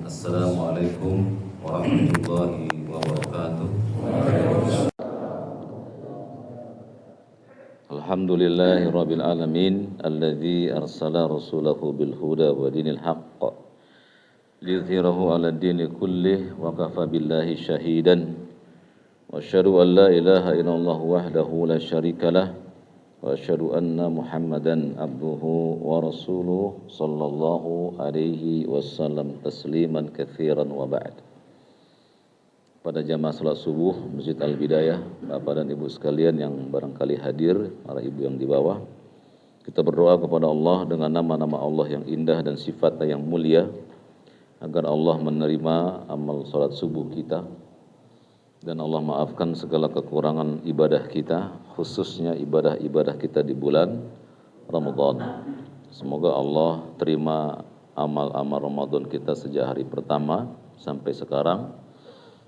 Assalamualaikum warahmatullahi wabarakatuh. Alhamdulillahi rabbil alamin alladzi arsala rasulahu bil huda wa dinil haqq liyudhhirahu 'ala ad-dini kullih wa kafa billahi shahidan wa asyhadu an la ilaha illallah wahdahu la syarikalah wa asyhadu anna Muhammadan abduhu wa rasuluh sallallahu alaihi wasallam tasliman katsiran wa ba'd. Pada jamaah salat subuh Masjid Al-Bidayah, Bapak dan Ibu sekalian yang barangkali hadir, para ibu yang di bawah, kita berdoa kepada Allah dengan nama-nama Allah yang indah dan sifatnya yang mulia, agar Allah menerima amal salat subuh kita dan Allah maafkan segala kekurangan ibadah kita, khususnya ibadah-ibadah kita di bulan Ramadan. Semoga Allah terima amal-amal Ramadan kita sejak hari pertama sampai sekarang,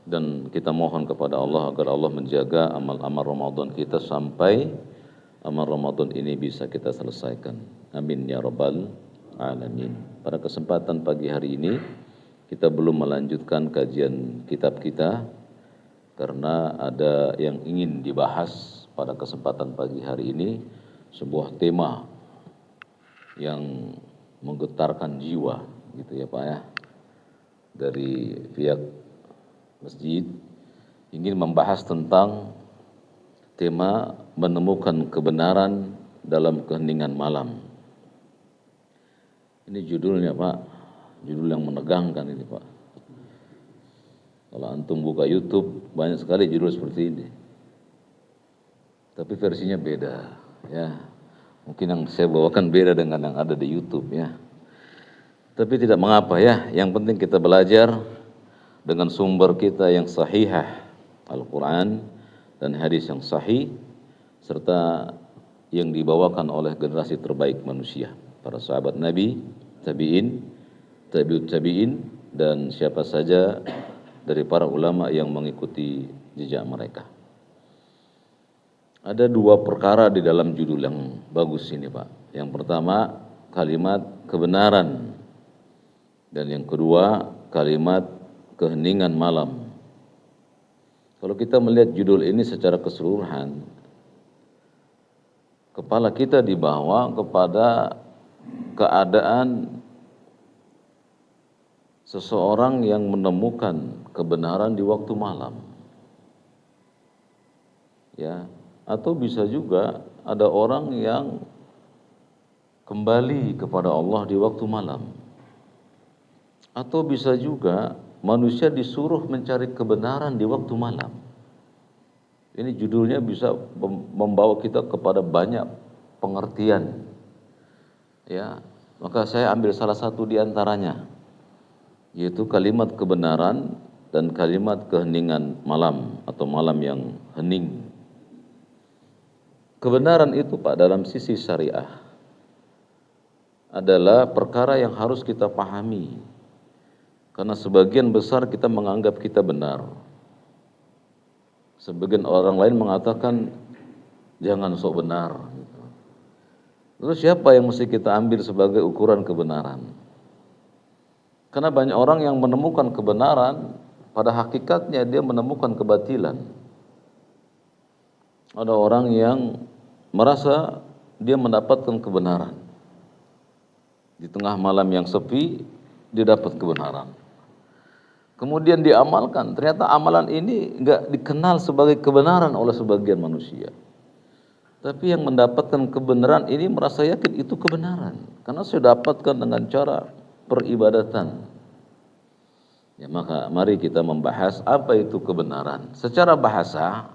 dan kita mohon kepada Allah agar Allah menjaga amal-amal Ramadan kita sampai amal Ramadan ini bisa kita selesaikan. Amin ya rabbal alamin. Pada kesempatan pagi hari ini kita belum melanjutkan kajian kitab kita karena ada yang ingin dibahas pada kesempatan pagi hari ini, sebuah tema yang menggetarkan jiwa gitu ya Pak ya, dari pihak masjid ingin membahas tentang tema menemukan kebenaran dalam keheningan malam. Ini judulnya Pak, judul yang menegangkan ini Pak. Kalau antum buka YouTube banyak sekali judul seperti ini, tapi versinya beda ya. Mungkin yang saya bawakan beda dengan yang ada di YouTube ya. Tapi tidak mengapa ya, yang penting kita belajar dengan sumber kita yang sahihah, Al-Quran dan hadis yang sahih, serta yang dibawakan oleh generasi terbaik manusia, para sahabat Nabi, tabi'in, tabi'ut tabi'in, dan siapa saja dari para ulama yang mengikuti jejak mereka. Ada dua perkara di dalam judul yang bagus ini Pak. Yang pertama kalimat kebenaran, dan yang kedua kalimat keheningan malam. Kalau kita melihat judul ini secara keseluruhan, kepala kita dibawa kepada keadaan seseorang yang menemukan kebenaran di waktu malam. Ya, atau bisa juga ada orang yang kembali kepada Allah di waktu malam. Atau bisa juga manusia disuruh mencari kebenaran di waktu malam. Ini judulnya bisa membawa kita kepada banyak pengertian. Ya, maka saya ambil salah satu di antaranya, yaitu kalimat kebenaran dan kalimat keheningan malam atau malam yang hening. Kebenaran itu Pak dalam sisi syariah adalah perkara yang harus kita pahami, karena sebagian besar kita menganggap kita benar. Sebagian orang lain mengatakan jangan sok benar. Terus siapa yang mesti kita ambil sebagai ukuran kebenaran? Karena banyak orang yang menemukan kebenaran, pada hakikatnya dia menemukan kebatilan. Ada orang yang merasa dia mendapatkan kebenaran. Di tengah malam yang sepi, dia dapat kebenaran. Kemudian diamalkan, ternyata amalan ini enggak dikenal sebagai kebenaran oleh sebagian manusia. Tapi yang mendapatkan kebenaran ini merasa yakin itu kebenaran, karena saya dapatkan dengan cara peribadatan. Ya, maka mari kita membahas apa itu kebenaran. Secara bahasa,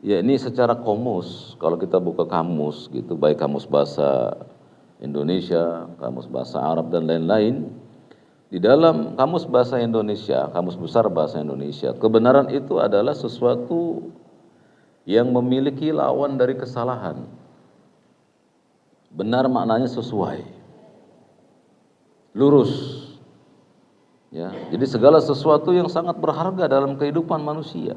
ya ini secara komus, kalau kita buka kamus gitu, baik kamus bahasa Indonesia, kamus bahasa Arab dan lain-lain, di dalam kamus bahasa Indonesia, kamus besar bahasa Indonesia, kebenaran itu adalah sesuatu yang memiliki lawan dari kesalahan. Benar maknanya sesuai, lurus. Ya, jadi segala sesuatu yang sangat berharga dalam kehidupan manusia.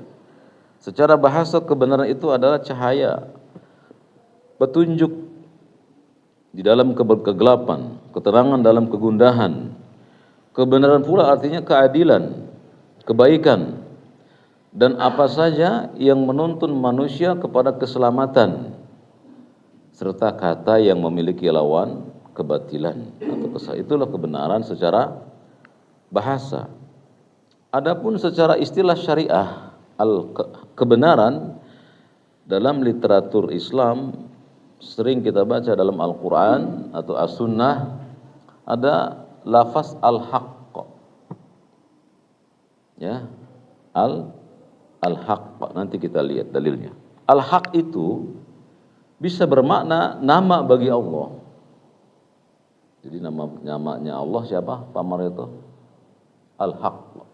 Secara bahasa kebenaran itu adalah cahaya, petunjuk di dalam kegelapan, keterangan dalam kegundahan, Kebenaran pula artinya keadilan, kebaikan, dan apa saja yang menuntun manusia kepada keselamatan, serta kata yang memiliki lawan kebatilan atau kesalahan. Itulah kebenaran secara bahasa. Adapun secara istilah syariah, kebenaran dalam literatur Islam sering kita baca dalam Al-Quran atau As-Sunnah, ada lafaz al-haqq, ya, al-haqq. Nanti kita lihat dalilnya. Al-haqq itu bisa bermakna nama bagi Allah. Jadi namanya Allah siapa? Pak Marito? Al-haqq.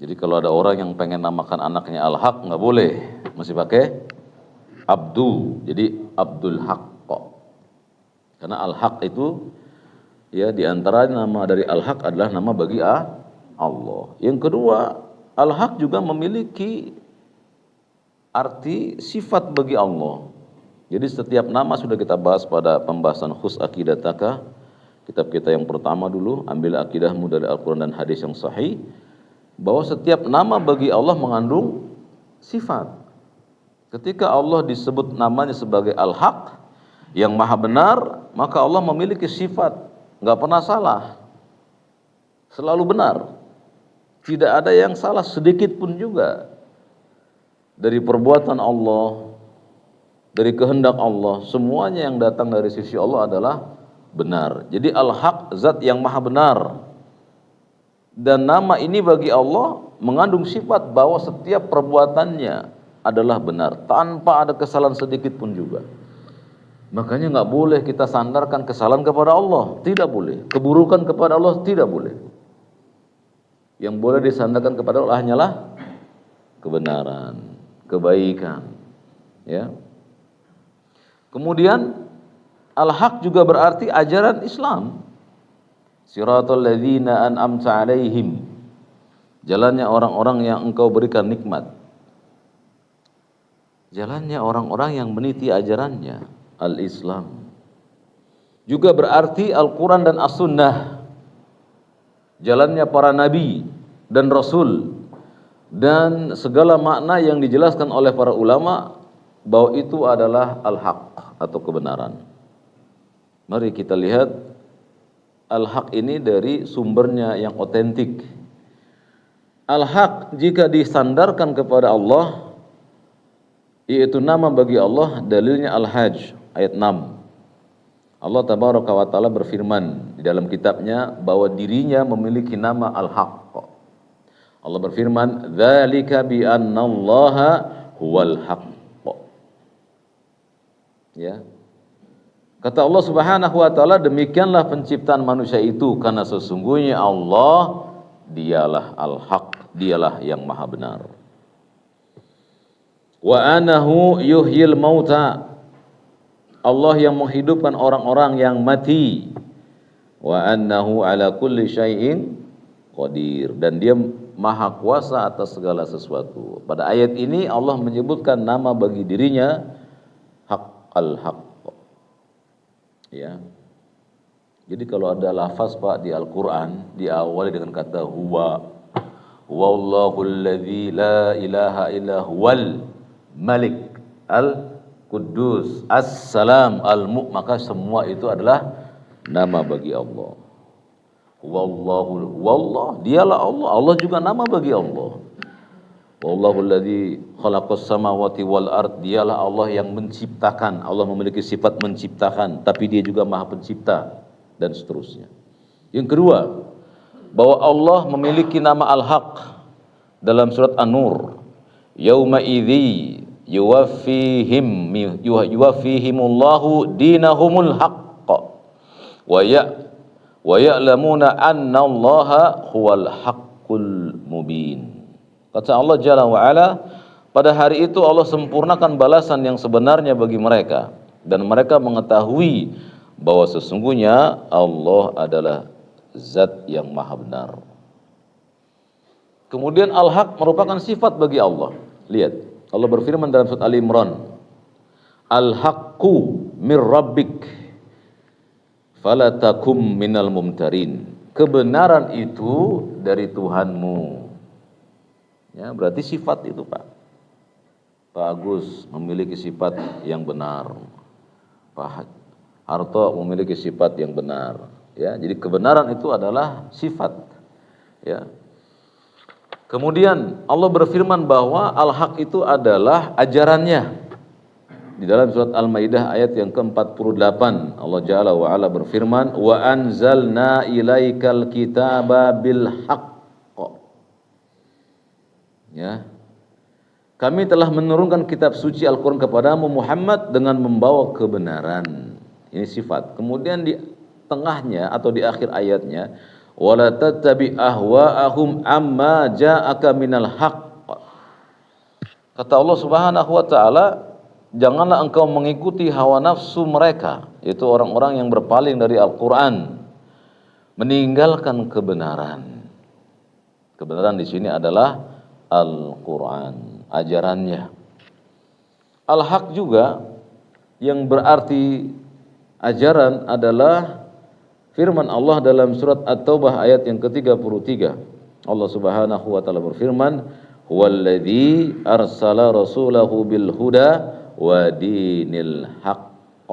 Jadi kalau ada orang yang pengen namakan anaknya Al-Haq, nggak boleh, masih pakai Abdu. Jadi Abdul Haqq. Karena Al-Haq itu ya diantara nama dari Al-Haq adalah nama bagi Allah. Yang kedua, Al-Haq juga memiliki arti sifat bagi Allah. Jadi setiap nama sudah kita bahas pada pembahasan Khus Aqidataka, kitab kita yang pertama dulu, ambil akidahmu dari Al-Quran dan hadis yang sahih, bahwa setiap nama bagi Allah mengandung sifat. Ketika Allah disebut namanya sebagai Al-Haq, yang maha benar, maka Allah memiliki sifat, nggak pernah salah, selalu benar, tidak ada yang salah sedikit pun juga. Dari perbuatan Allah, dari kehendak Allah, semuanya yang datang dari sisi Allah adalah benar. Jadi Al-Haq, zat yang maha benar. Dan nama ini bagi Allah mengandung sifat bahwa setiap perbuatannya adalah benar, tanpa ada kesalahan sedikit pun juga. Makanya nggak boleh kita sandarkan kesalahan kepada Allah, tidak boleh. Keburukan kepada Allah tidak boleh. Yang boleh disandarkan kepada Allah hanyalah kebenaran, kebaikan. Ya. Kemudian Al-Haq juga berarti ajaran Islam. Siratal ladzina an'amta 'alaihim, jalannya orang-orang yang engkau berikan nikmat, jalannya orang-orang yang meniti ajarannya, al-Islam. Juga berarti Al-Quran dan As-Sunnah, jalannya para nabi dan rasul, dan segala makna yang dijelaskan oleh para ulama bahwa itu adalah al-haq atau kebenaran. Mari kita lihat Al-Haq ini dari sumbernya yang otentik. Al-Haq jika disandarkan kepada Allah, yaitu nama bagi Allah, dalilnya Al-Hajj ayat 6. Allah Tabaraka wa Ta'ala berfirman di dalam kitabnya bahwa dirinya memiliki nama Al-Haq. Allah berfirman, "Dzalika bi annallaha huwal haqq." Ya. Kata Allah Subhanahu wa Ta'ala, demikianlah penciptaan manusia itu, karena sesungguhnya Allah dialah Al-Haq, dialah yang maha benar. Wa anahu yuhyil mauta, Allah yang menghidupkan orang-orang yang mati. Wa annahu ala kulli syai'in qadir, dan dia maha kuasa atas segala sesuatu. Pada ayat ini Allah menyebutkan nama bagi dirinya Haq, Al-Haq. Ya. Jadi kalau ada lafaz Pak di Al-Quran diawali dengan kata huwa, huwallahul ladzi la ilaha illa huwal malik al-quddus as-salam al-mu'min, maka semua itu adalah nama bagi Allah. Huwallah, dialah Allah, Allah juga nama bagi Allah. Wallahul ladzi khalaqas samawati wal ard, dialah Allah yang menciptakan. Allah memiliki sifat menciptakan, tapi dia juga maha pencipta, dan seterusnya. Yang kedua, bahwa Allah memiliki nama Al-Haq dalam surat An-Nur. Yauma idzi yuwaffihimullahu dinahumul haqq wa ya'lamuna annallaha huwal haqqul mubin. Kata Allah Jalla wa'ala, pada hari itu Allah sempurnakan balasan yang sebenarnya bagi mereka, dan mereka mengetahui bahwa sesungguhnya Allah adalah zat yang maha benar. Kemudian Al-Haq merupakan sifat bagi Allah. Lihat, Allah berfirman dalam surat Ali Imran, Al-Haqqu mir rabbik fala takum minal mumtarin. kebenaran itu dari Tuhanmu. Ya, berarti sifat itu, Pak. Pak Agus memiliki sifat yang benar. Pak Harto memiliki sifat yang benar. Ya, jadi kebenaran itu adalah sifat. Ya. Kemudian Allah berfirman bahwa al-haq itu adalah ajarannya. Di dalam surat Al-Maidah ayat yang ke-48 Allah Jalla wa Ala berfirman, wa anzalna ilaikal kitaba bil haqq. Ya. Kami telah menurunkan kitab suci Al-Qur'an kepadamu Muhammad dengan membawa kebenaran. Ini sifat. Kemudian di tengahnya atau di akhir ayatnya, wala tattabi ahwa'ahum amma ja'aka minal haqq. Kata Allah Subhanahu wa taala, janganlah engkau mengikuti hawa nafsu mereka, yaitu orang-orang yang berpaling dari Al-Qur'an, meninggalkan kebenaran. Kebenaran di sini adalah Al-Qur'an, ajarannya. Al-haq juga yang berarti ajaran adalah firman Allah dalam surat At-Taubah ayat yang ke-33. Allah Subhanahu wa taala berfirman, "Huwallazi arsala rasulahu bil huda wa dinil haqq."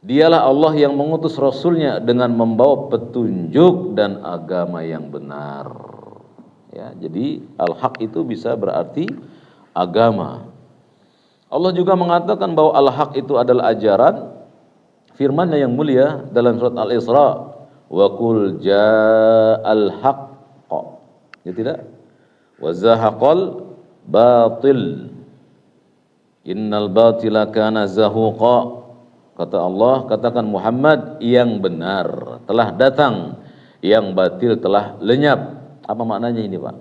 Dialah Allah yang mengutus rasulnya dengan membawa petunjuk dan agama yang benar. Ya, jadi al-haq itu bisa berarti agama. Allah juga mengatakan bahwa al-haq itu adalah ajaran. Firman-Nya yang mulia dalam surat Al-Isra, wa qul ja'al haqq. Ya tidak? Wa zahaqal batil. Innal batila kana zahuqa. Kata Allah, katakan Muhammad, yang benar telah datang, yang batil telah lenyap. Apa maknanya ini, Pak?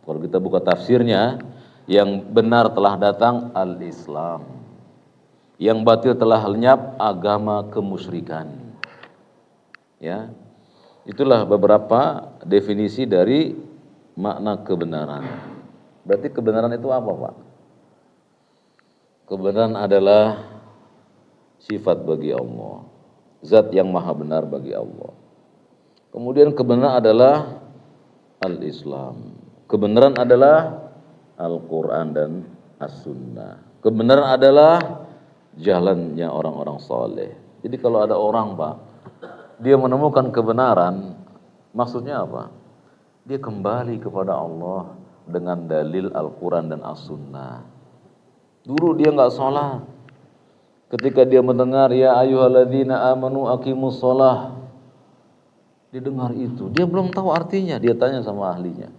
Kalau kita buka tafsirnya, yang benar telah datang al-Islam, yang batil telah lenyap agama kemusyrikan. Ya, itulah beberapa definisi dari makna kebenaran. Berarti kebenaran itu apa, Pak? Kebenaran adalah sifat bagi Allah, zat yang maha benar bagi Allah. Kemudian kebenaran adalah al-Islam. Kebenaran adalah Al-Quran dan As-Sunnah. Kebenaran adalah jalannya orang-orang soleh. Jadi kalau ada orang, Pak, dia menemukan kebenaran, maksudnya apa? Dia kembali kepada Allah dengan dalil Al-Quran dan As-Sunnah. Dulu dia nggak sholat. Ketika dia mendengar ya ayyuhalladzina amanu aqimus sholah, dia dengar itu, dia belum tahu artinya. Dia tanya sama ahlinya,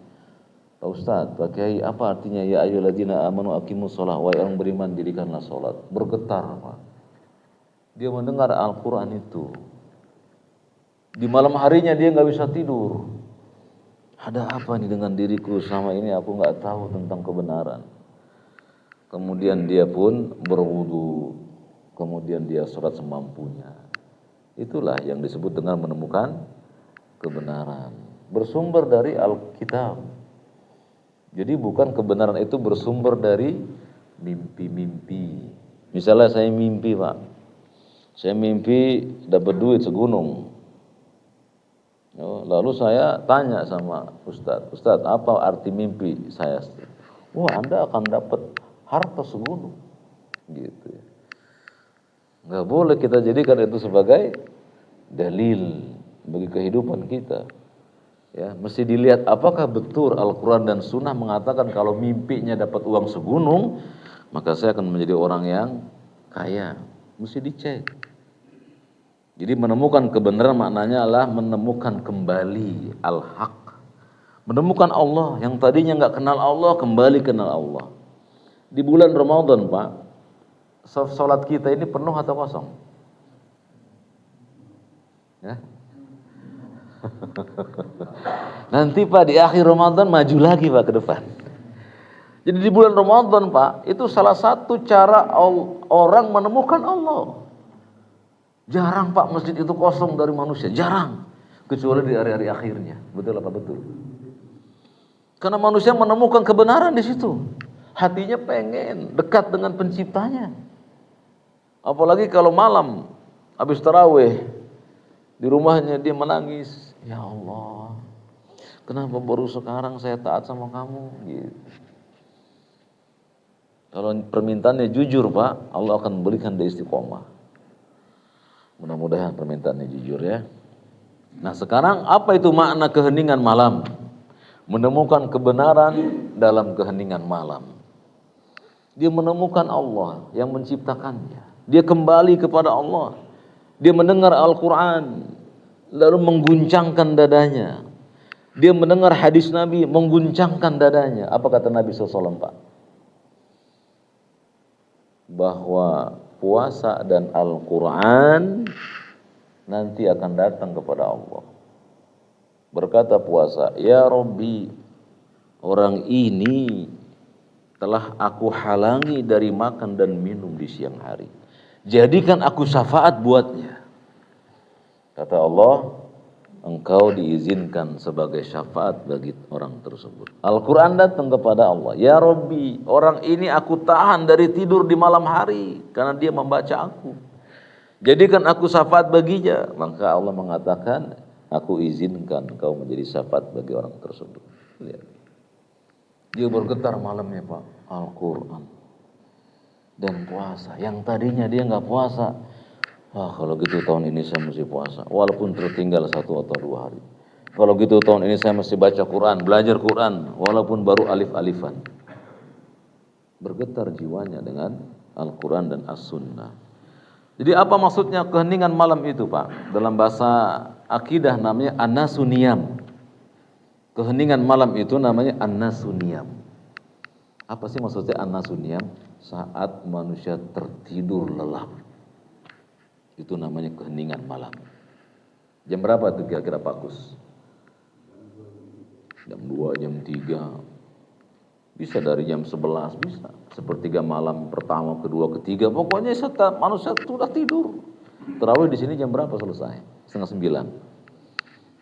Pak Ustadz, Pak Kiai, apa artinya ya ayyuhalladzina amanu aqimus sholah, wahai orang beriman dirikanlah sholat. Bergetar, Pak. Dia mendengar Al-Quran itu. Di malam harinya dia nggak bisa tidur. Ada apa nih dengan diriku, selama ini aku nggak tahu tentang kebenaran. Kemudian dia pun berwudu, kemudian dia sholat semampunya. Itulah yang disebut dengan menemukan kebenaran. Bersumber dari Alkitab. Jadi bukan kebenaran itu bersumber dari mimpi-mimpi. Misalnya saya mimpi, Pak. Saya mimpi dapat duit segunung. Lalu saya tanya sama Ustadz, apa arti mimpi saya? Wah, Anda akan dapat harta segunung. Gitu ya. Nggak boleh kita jadikan itu sebagai dalil bagi kehidupan kita. Ya, mesti dilihat apakah betul Al-Quran dan Sunnah mengatakan kalau mimpinya dapat uang segunung, maka saya akan menjadi orang yang kaya. Mesti dicek. Jadi menemukan kebenaran maknanya adalah menemukan kembali al-haq. Menemukan Allah yang tadinya nggak kenal Allah, kembali kenal Allah. Di bulan Ramadan, Pak, salat kita ini penuh atau kosong? Ya. Nanti, Pak, di akhir Ramadan maju lagi, Pak, ke depan. Jadi di bulan Ramadan, Pak, itu salah satu cara orang menemukan Allah. Jarang, Pak, masjid itu kosong dari manusia, jarang. Kecuali di hari-hari akhirnya. Betul apa betul? Karena manusia menemukan kebenaran di situ. Hatinya pengen dekat dengan penciptanya. Apalagi kalau malam habis tarawih, Di rumahnya dia menangis, ya Allah, kenapa baru sekarang saya taat sama kamu? Gitu. Kalau permintaannya jujur Pak, Allah akan berikan dia istiqomah. Mudah-mudahan permintaannya jujur ya. Nah sekarang apa itu makna keheningan malam? Menemukan kebenaran dalam keheningan malam. Dia menemukan Allah yang menciptakannya. Dia kembali kepada Allah. Dia mendengar Al-Quran, lalu mengguncangkan dadanya. Dia mendengar hadis Nabi, mengguncangkan dadanya. Apa kata Nabi SAW Pak? Bahwa puasa dan Al-Quran nanti akan datang kepada Allah. Berkata puasa, ya Rabbi, orang ini telah aku halangi dari makan dan minum di siang hari. Jadikan aku syafaat buatnya. Kata Allah, engkau diizinkan sebagai syafaat bagi orang tersebut. Al-Quran datang kepada Allah. Ya Rabbi, orang ini aku tahan dari tidur di malam hari karena dia membaca aku. Jadikan aku syafaat baginya. Maka Allah mengatakan, aku izinkan kau menjadi syafaat bagi orang tersebut. Lihat. Dia bergetar malamnya Pak. Al-Quran dan puasa. Yang tadinya dia nggak puasa. Kalau gitu tahun ini saya mesti puasa, walaupun tertinggal 1 atau 2 hari. Kalau gitu tahun ini saya mesti baca Quran, belajar Quran, walaupun baru alif-alifan. Bergetar jiwanya dengan Al-Quran dan As-Sunnah. Jadi apa maksudnya keheningan malam itu Pak? Dalam bahasa akidah namanya An-Nasuniyam. Keheningan malam itu namanya An-Nasuniyam. Apa sih maksudnya An-Nasuniyam? Saat manusia tertidur lelap. Itu namanya keheningan malam. Jam berapa itu kira-kira Pak Kus? Jam 2, jam 3. Bisa dari jam 11, bisa. Sepertiga malam pertama, kedua, ketiga. Pokoknya setelah manusia sudah tidur. Tarawih di sini jam berapa selesai? 8:30.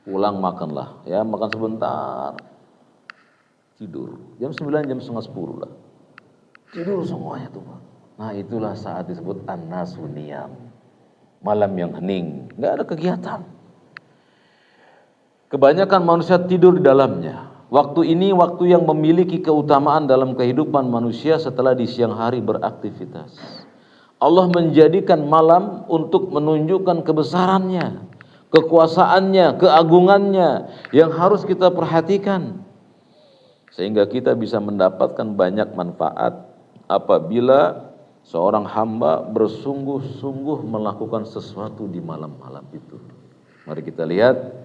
Pulang makanlah, ya makan sebentar. Tidur. Jam 9, jam 9:30 lah. Tidur semuanya tuh Pak. Nah itulah saat disebut An-Nasuniyam. Malam yang hening, nggak ada kegiatan. Kebanyakan manusia tidur di dalamnya. Waktu ini waktu yang memiliki keutamaan dalam kehidupan manusia setelah di siang hari beraktivitas. Allah menjadikan malam untuk menunjukkan kebesarannya, kekuasaannya, keagungannya yang harus kita perhatikan. Sehingga kita bisa mendapatkan banyak manfaat apabila seorang hamba bersungguh-sungguh melakukan sesuatu di malam-malam itu. Mari kita lihat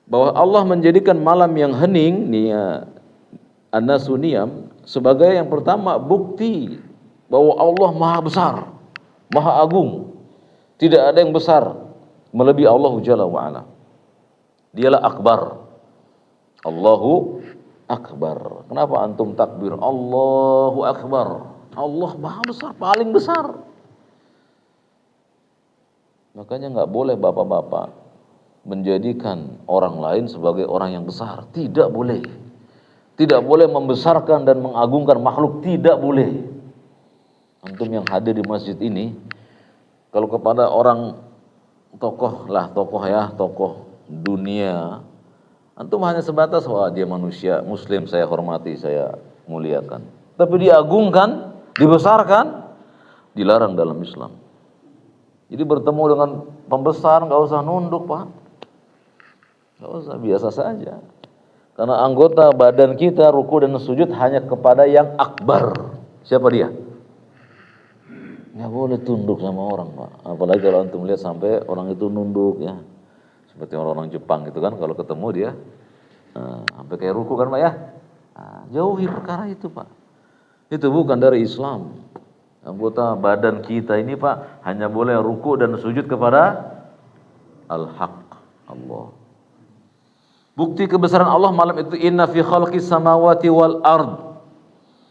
bahwa Allah menjadikan malam yang hening, An-Nasuniyam, sebagai yang pertama bukti bahwa Allah Maha Besar, Maha Agung. Tidak ada yang besar melebihi Allah Jalla wa'ala. Dialah Akbar. Allahu Akbar. Kenapa antum takbir Allahu Akbar? Allah Maha Besar, paling besar. Makanya nggak boleh bapak-bapak menjadikan orang lain sebagai orang yang besar. Tidak boleh. Tidak boleh membesarkan dan mengagungkan makhluk. Tidak boleh. Antum yang hadir di masjid ini, kalau kepada orang tokoh dunia, antum hanya sebatas, wah dia manusia muslim, saya hormati, saya muliakan. Tapi diagungkan, dibesarkan, dilarang dalam Islam. Jadi bertemu dengan pembesar nggak usah nunduk Pak, nggak usah, biasa saja. Karena anggota badan kita ruku dan sujud hanya kepada yang akbar. Siapa dia? Nggak boleh tunduk sama orang Pak. Apalagi kalau antum lihat sampai orang itu nunduk ya, seperti orang-orang Jepang itu kan, kalau ketemu dia sampai kayak ruku kan Pak ya. Jauhi perkara itu Pak. Itu bukan dari Islam. Anggota badan kita ini Pak hanya boleh ruku dan sujud kepada Al-Haq, Allah. Bukti kebesaran Allah malam itu, inna fi khalqis samawati wal ard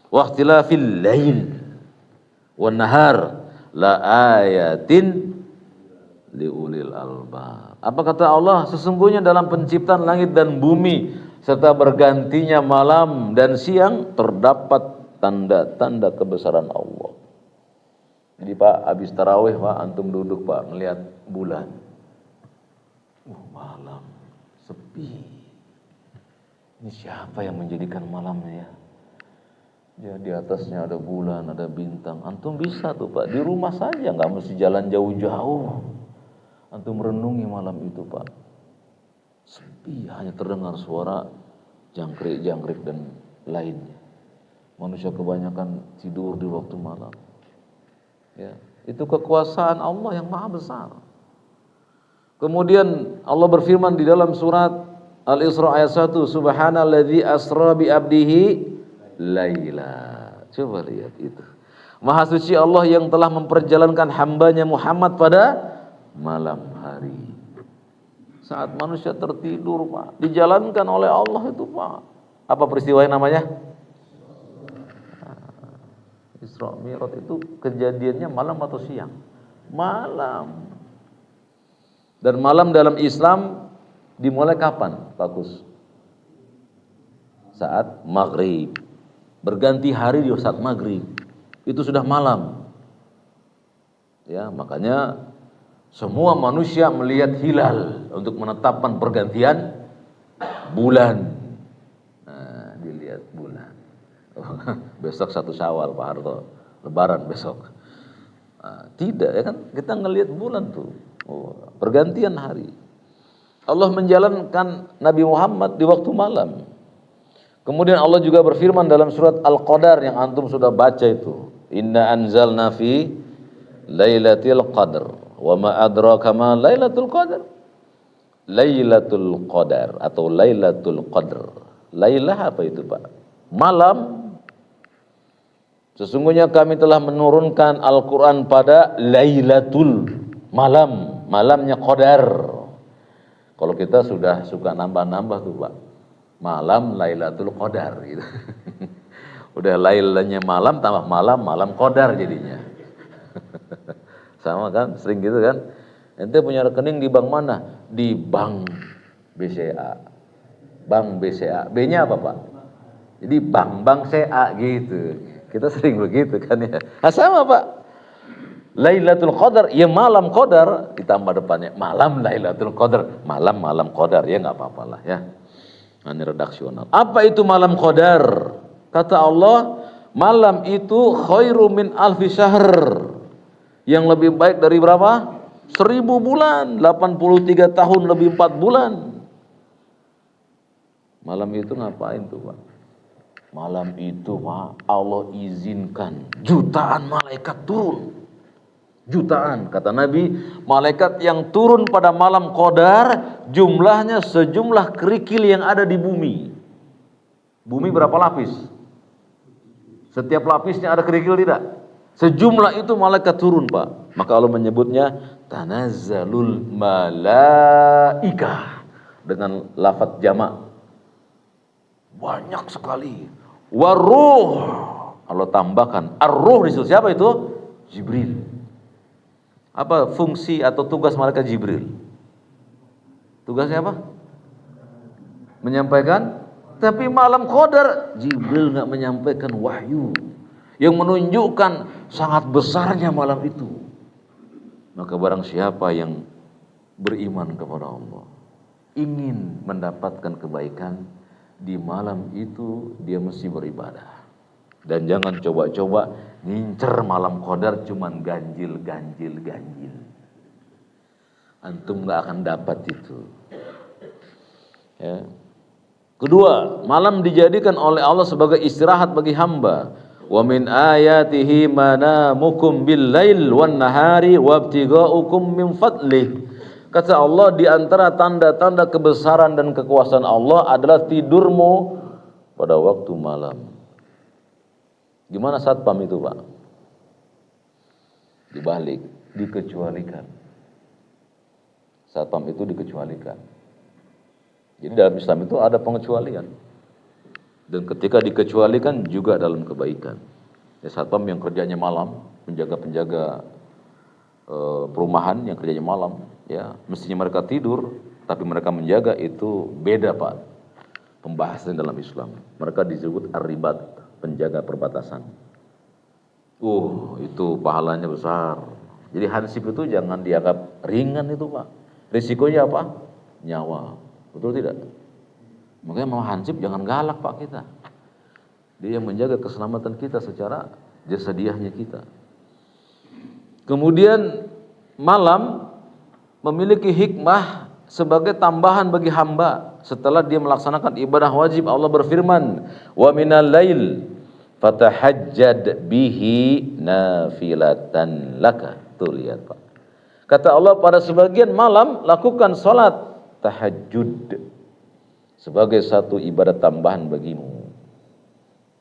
wa ikhtilafil lail wan nahar la ayatin liulil albab. Apa kata Allah? Sesungguhnya dalam penciptaan langit dan bumi serta bergantinya malam dan siang terdapat tanda-tanda kebesaran Allah. Jadi Pak, habis tarawih Pak, antum duduk Pak, melihat bulan. Malam sepi. Ini siapa yang menjadikan malamnya ya? Ya di atasnya ada bulan, ada bintang. Antum bisa tuh Pak, di rumah saja, nggak mesti jalan jauh-jauh. Antum renungi malam itu Pak. Sepi, hanya terdengar suara jangkrik-jangkrik dan lainnya. Manusia kebanyakan tidur di waktu malam. Ya, itu kekuasaan Allah yang maha besar. Kemudian Allah berfirman di dalam surat Al-Isra ayat 1, Subhanalladzi asra bi abdihi laila. Coba lihat itu. Maha suci Allah yang telah memperjalankan hambanya Muhammad pada malam hari. Saat manusia tertidur Pak, dijalankan oleh Allah itu Pak. Apa peristiwa yang namanya? Isra Mi'raj itu kejadiannya malam atau siang? Malam. Dan malam dalam Islam dimulai kapan, Pak Kus? Saat maghrib. Berganti hari di saat maghrib. Itu sudah malam. Ya, makanya semua manusia melihat hilal untuk menetapkan pergantian bulan. Nah, dilihat bulan. Besok 1 Syawal Pak Harto, Lebaran besok. Nah, tidak ya kan, kita ngelihat bulan tuh. Pergantian hari. Allah menjalankan Nabi Muhammad di waktu malam. Kemudian Allah juga berfirman dalam surat Al-Qadar yang antum sudah baca itu. Inna anzalna fi Lailatul Qadar. Wa ma adraka ma Lailatul Qadar. Lailatul Qadar atau Lailatul Qadar. Lailah apa itu Pak? Malam. Sesungguhnya kami telah menurunkan Al-Quran pada Lailatul malam. Malamnya Qadar. Kalau kita sudah suka nambah-nambah tuh Pak. Malam Lailatul Qadar gitu. Udah lailanya malam tambah malam, malam Qadar jadinya. Sama kan, sering gitu kan. Ente punya rekening di bank mana? Di bank BCA. Bank BCA. B-nya apa Pak? Jadi bank CA gitu. Kita sering begitu kan ya. Nah, sama Pak. Lailatul Qadar, ya malam Qadar, ditambah depannya malam Lailatul Qadar, malam Qadar, ya nggak apa-apa lah ya. Ini redaksional. Apa itu malam Qadar? Kata Allah, malam itu khairu min alfi syahr. Yang lebih baik dari berapa? 1000 bulan, 83 tahun lebih 4 bulan. Malam itu ngapain tuh Pak? Malam itu Pak, Allah izinkan jutaan malaikat turun. Jutaan, kata Nabi, malaikat yang turun pada malam Qadar jumlahnya sejumlah kerikil yang ada di bumi. Bumi berapa lapis? Setiap lapisnya ada kerikil tidak? Sejumlah itu malaikat turun Pak. Maka Allah menyebutnya tanazzalul malaikah dengan lafaz jamak. Banyak sekali. Waruh, Allah tambahkan ar-ruh di situ. Siapa itu? Jibril. Apa fungsi atau tugas malaikat Jibril? Tugasnya apa? Menyampaikan. Tapi malam Qadar Jibril nggak menyampaikan wahyu yang menunjukkan sangat besarnya malam itu. Maka barang siapa yang beriman kepada Allah, ingin mendapatkan kebaikan di malam itu, dia mesti beribadah. Dan jangan coba-coba ngincer malam Qadar cuman ganjil. Antum gak akan dapat itu. Ya. Kedua, malam dijadikan oleh Allah sebagai istirahat bagi hamba. Wa min ayatihi manamukum bil lail wan nahari wabtigaukum min fadlih. Kata Allah, di antara tanda-tanda kebesaran dan kekuasaan Allah adalah tidurmu pada waktu malam. Gimana satpam itu Pak? Dibalik, dikecualikan. Satpam itu dikecualikan. Jadi dalam Islam itu ada pengecualian. Dan ketika dikecualikan juga dalam kebaikan. Ya, satpam yang kerjanya malam, penjaga-penjaga perumahan yang kerjanya malam, ya mestinya mereka tidur, tapi mereka menjaga, itu beda Pak. Pembahasan dalam Islam. Mereka disebut ar-ribat, penjaga perbatasan. Itu pahalanya besar. Jadi hansip itu jangan dianggap ringan itu Pak. Risikonya apa? nyawa. Betul tidak? Makanya mau Hansip jangan galak Pak kita. Dia yang menjaga keselamatan kita secara jasadiahnya kita. Kemudian malam memiliki hikmah sebagai tambahan bagi hamba. Setelah dia melaksanakan ibadah wajib, Allah berfirman, "Wa minal lail fatahajjad bihi nafilatan laka." Tuh lihat Pak. Kata Allah, pada sebagian malam lakukan salat tahajud sebagai satu ibadah tambahan bagimu.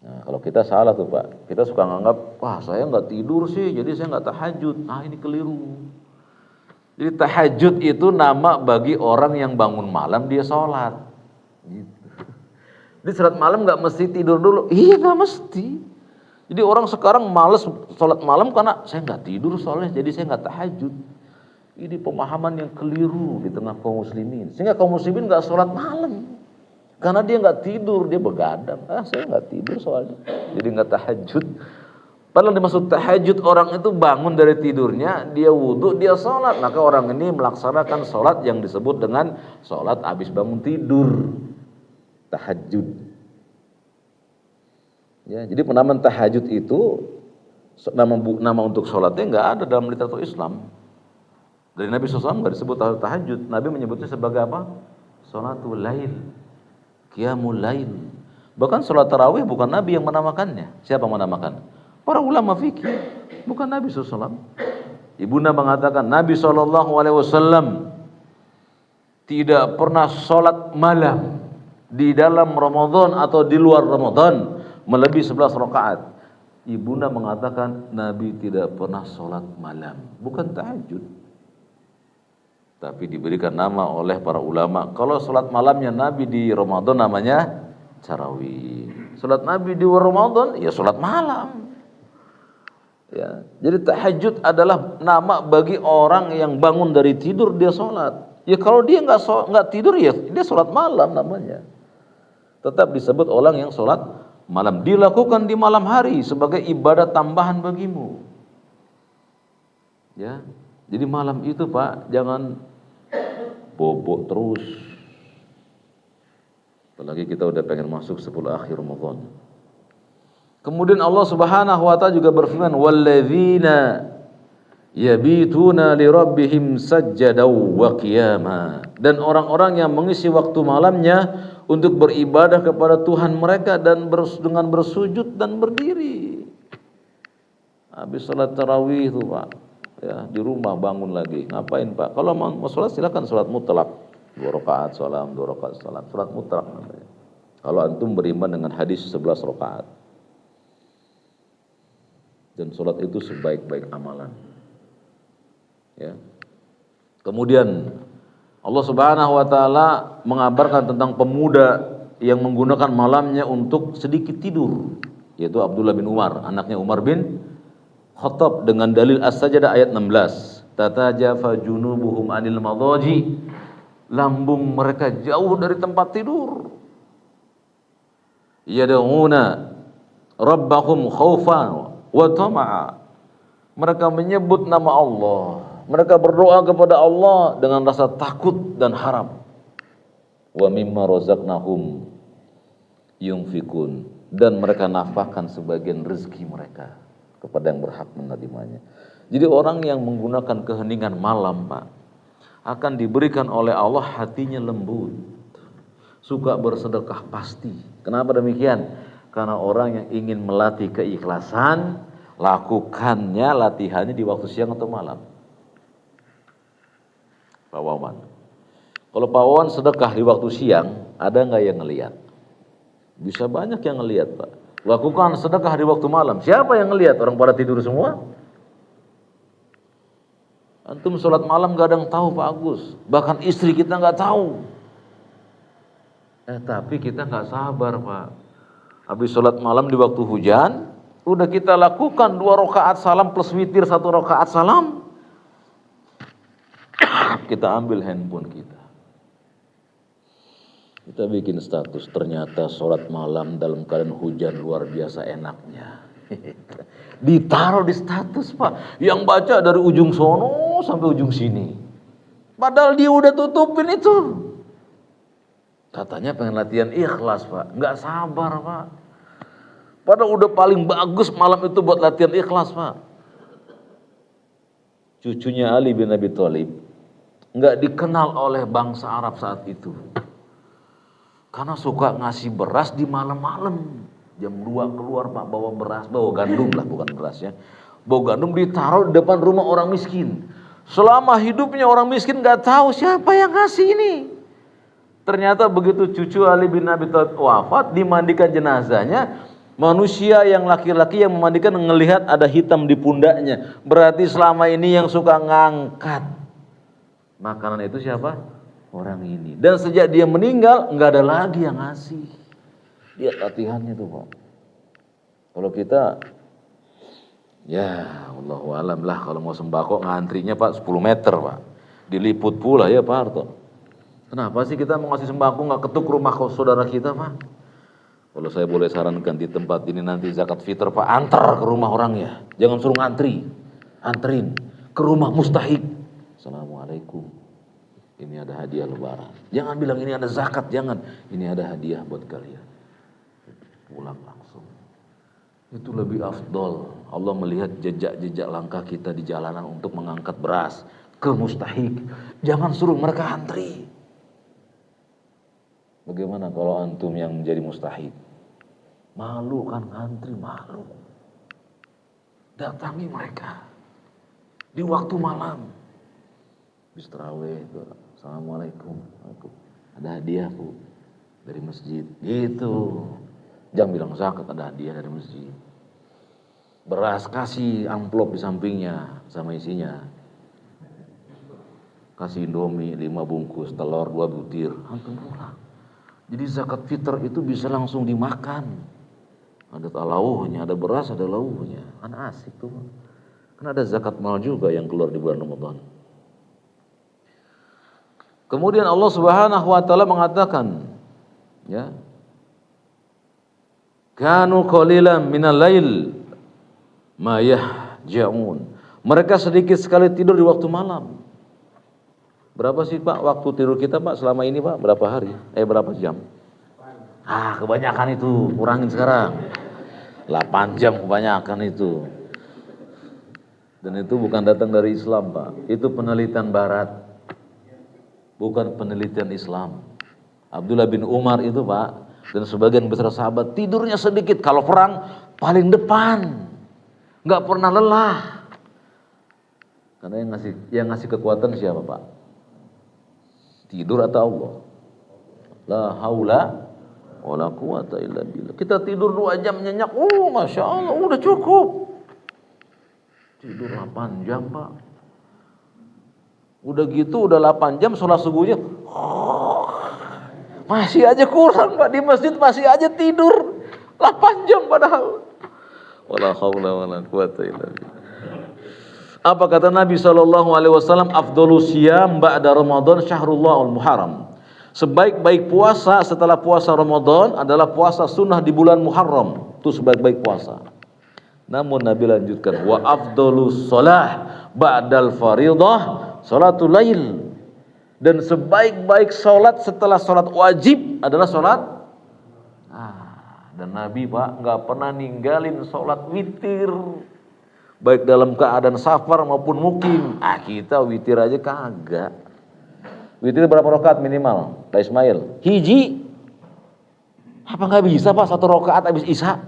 Nah, kalau kita salah tuh Pak, kita suka nganggap, wah saya nggak tidur sih, jadi saya nggak tahajud. Nah ini keliru. Jadi tahajud itu nama bagi orang yang bangun malam dia sholat. Gitu. Jadi sholat malam nggak mesti tidur dulu. Iya nggak mesti. Jadi orang sekarang males sholat malam karena saya nggak tidur soalnya, jadi saya nggak tahajud. Ini pemahaman yang keliru di tengah kaum muslimin. Sehingga kaum muslimin nggak sholat malam. Karena dia nggak tidur, dia begadang. Saya nggak tidur soalnya, jadi nggak tahajud. Padahal dimaksud tahajud orang itu bangun dari tidurnya, dia wudhu, dia sholat. Maka orang ini melaksanakan sholat yang disebut dengan sholat habis bangun tidur, tahajud. Ya, jadi penamaan tahajud itu nama untuk sholatnya nggak ada dalam literatur Islam. Dari Nabi SAW nggak disebut tahajud. Nabi menyebutnya sebagai apa? Sholatul lail. Qiyamul lail. Bahkan sholat tarawih bukan Nabi yang menamakannya. Siapa yang menamakan? Para ulama fikih, bukan Nabi SAW. Ibunda mengatakan Nabi SAW tidak pernah sholat malam di dalam Ramadan atau di luar Ramadan melebihi 11 rakaat. Ibunda mengatakan Nabi tidak pernah sholat malam, bukan tahajud. Tapi diberikan nama oleh para ulama. Kalau sholat malamnya Nabi di Ramadan namanya tarawih. Sholat Nabi di Ramadan ya sholat malam. Ya, jadi tahajud adalah nama bagi orang yang bangun dari tidur dia sholat. Ya kalau dia nggak tidur ya dia sholat malam namanya. Tetap disebut orang yang sholat malam. Dilakukan di malam hari sebagai ibadah tambahan bagimu. Ya, jadi malam itu Pak jangan bobok terus. Apalagi kita udah pengen masuk 10 akhir Ramadan. Kemudian Allah Subhanahu wa taala juga berfirman, "Walladzina yabituna lirabbihim sajdaw wa qiyama." Dan orang-orang yang mengisi waktu malamnya untuk beribadah kepada Tuhan mereka dan dengan bersujud dan berdiri. Habis salat tarawih itu Pak, ya, di rumah bangun lagi. Ngapain Pak? Kalau mau sholat silakan sholat mutlak. 2 rakaat salam, 2 rakaat salam. Sholat mutlak namanya. Kalau antum beriman dengan hadis 11 rakaat. Dan sholat itu sebaik-baik amalan. Ya. Kemudian Allah Subhanahu wa taala mengabarkan tentang pemuda yang menggunakan malamnya untuk sedikit tidur, yaitu Abdullah bin Umar, anaknya Umar bin Khattab, dengan dalil As-Sajdah ayat 16. Tatajafa junubuhum anil madaji. Lambung mereka jauh dari tempat tidur. Yad'una rabbahum khaufan wa tama'a. Mereka menyebut nama Allah. Mereka berdoa kepada Allah dengan rasa takut dan harap. Wa mimma razaqnahum yunfikun. Dan mereka nafkahkan sebagian rezeki mereka kepada yang berhak menerimanya. Jadi orang yang menggunakan keheningan malam Pak, akan diberikan oleh Allah hatinya lembut, suka bersedekah pasti. Kenapa demikian? Karena orang yang ingin melatih keikhlasan, lakukannya latihannya di waktu siang atau malam. Pak Wawan, kalau Pak Wawan sedekah di waktu siang, ada nggak yang ngelihat? Bisa banyak yang ngelihat Pak. Lakukan sedekah di waktu malam, siapa yang ngelihat? Orang pada tidur semua. Antum sholat malam gak ada yang tahu Pak Agus. Bahkan istri kita gak tahu. Tapi kita gak sabar Pak. Habis sholat malam di waktu hujan, udah kita lakukan 2 rakaat salam plus witir 1 rakaat salam. Kita ambil handphone kita. Kita bikin status, ternyata sholat malam dalam keadaan hujan luar biasa enaknya. Ditaruh di status Pak, yang baca dari ujung sono sampai ujung sini. Padahal dia udah tutupin itu. Katanya pengen latihan ikhlas, Pak. Nggak sabar, Pak. Padahal udah paling bagus malam itu buat latihan ikhlas, Pak. Cucunya Ali bin Abi Thalib nggak dikenal oleh bangsa Arab saat itu. Karena suka ngasih beras di malam-malam. Jam 2 keluar, Pak, bawa beras, bawa gandum lah, bukan beras ya. Bawa gandum ditaruh di depan rumah orang miskin. Selama hidupnya orang miskin nggak tahu siapa yang ngasih ini. Ternyata begitu cucu Ali bin Abi Thalib wafat, dimandikan jenazahnya, manusia yang laki-laki yang memandikan ngelihat ada hitam di pundaknya. Berarti selama ini yang suka ngangkat makanan itu siapa? Orang ini. Dan sejak dia meninggal nggak ada lagi yang ngasih. Lihat latihannya tuh, Pak. Kalau kita, ya Allahu alam lah, kalau mau sembako ngantrinya, Pak, 10 meter, Pak. Diliput pula ya, Pak Harto. Kenapa sih kita mau ngasih sembako nggak ketuk rumah saudara kita, Pak? Kalau saya boleh sarankan di tempat ini nanti zakat fitr, Pak, antar ke rumah orangnya. Jangan suruh ngantri. Anterin ke rumah mustahik. Assalamualaikum. Ini ada hadiah lebaran. Jangan bilang ini ada zakat, jangan. Ini ada hadiah buat kalian. Pulang langsung. Itu lebih afdol. Allah melihat jejak-jejak langkah kita di jalanan untuk mengangkat beras ke mustahik. Jangan suruh mereka antri. Bagaimana kalau antum yang menjadi mustahik? Malu kan ngantri, malu. Datangi mereka di waktu malam. Habis tarawih itu, assalamualaikum, ada hadiah, Bu, dari masjid. Gitu. Jangan bilang zakat, ada hadiah dari masjid. Beras kasih amplop di sampingnya sama isinya. Kasih Indomie 5 bungkus, telur 2 butir, antum pulang. Jadi zakat fitr itu bisa langsung dimakan. Ada lauhnya, ada beras, ada lauhnya. Kan asik tuh. Kan ada zakat mal juga yang keluar di bulan Ramadan. Kemudian Allah Subhanahu wa taala mengatakan, ya. Kanu qalilan minal lail ma yahja'un. Mereka sedikit sekali tidur di waktu malam. Berapa sih, Pak, waktu tidur kita, Pak, selama ini, Pak? Berapa hari? Berapa jam? Kebanyakan itu, kurangin sekarang. 8 jam kebanyakan itu. Dan itu bukan datang dari Islam, Pak. Itu penelitian barat. Bukan penelitian Islam. Abdullah bin Umar itu, Pak, dan sebagian besar sahabat tidurnya sedikit. Kalau perang paling depan, nggak pernah lelah. Karena yang ngasih kekuatan siapa, Pak? Tidur atau Allah? La haula wala quwata illa billah. Kita tidur 2 jam nyenyak, masya Allah, udah cukup. Tidur 8 jam, Pak. Udah gitu, udah 8 jam sholat subuhnya, masih aja kurang, Pak. Di masjid masih aja tidur 8 jam padahal. Wala haula wala quwata illa billah. Apa kata Nabi SAW? Afdhalus siyam ba'da Ramadan syahrullah al-Muharram. Sebaik-baik puasa setelah puasa Ramadan adalah puasa sunnah di bulan Muharram. Itu sebaik-baik puasa. Namun Nabi lanjutkan, wa afdhalus shalah ba'dal faridah salatul lail. Dan sebaik-baik salat setelah salat wajib adalah salat. Dan Nabi, Pak, nggak pernah ninggalin salat witir, baik dalam keadaan safar maupun mukim. Kita witir aja kagak. Witir berapa rakaat minimal, Pak Ismail? Hiji. Apa nggak bisa, Pak, 1 rakaat habis isya?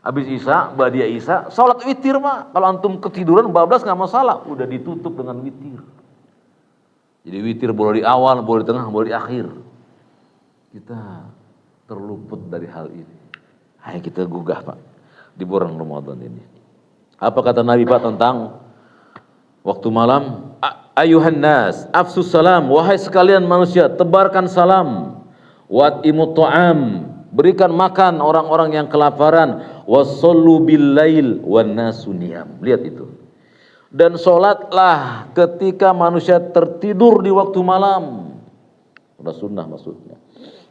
Habis isya, ba'da isya, salat witir, Pak. Kalau antum ketiduran bablas nggak masalah, udah ditutup dengan witir. Jadi witir boleh di awal, boleh di tengah, boleh di akhir. Kita terluput dari hal ini. Ayo kita gugah, Pak, di bulan Ramadan ini. Apa kata Nabi, Pak, tentang waktu malam? Ayuhan nas, afsus salam, wahai sekalian manusia, tebarkan salam. Wa'imut ta'am, berikan makan orang-orang yang kelaparan. Wassallu bil lail wan nasu niyam. Lihat itu. Dan sholatlah ketika manusia tertidur di waktu malam. Udah sunnah maksudnya.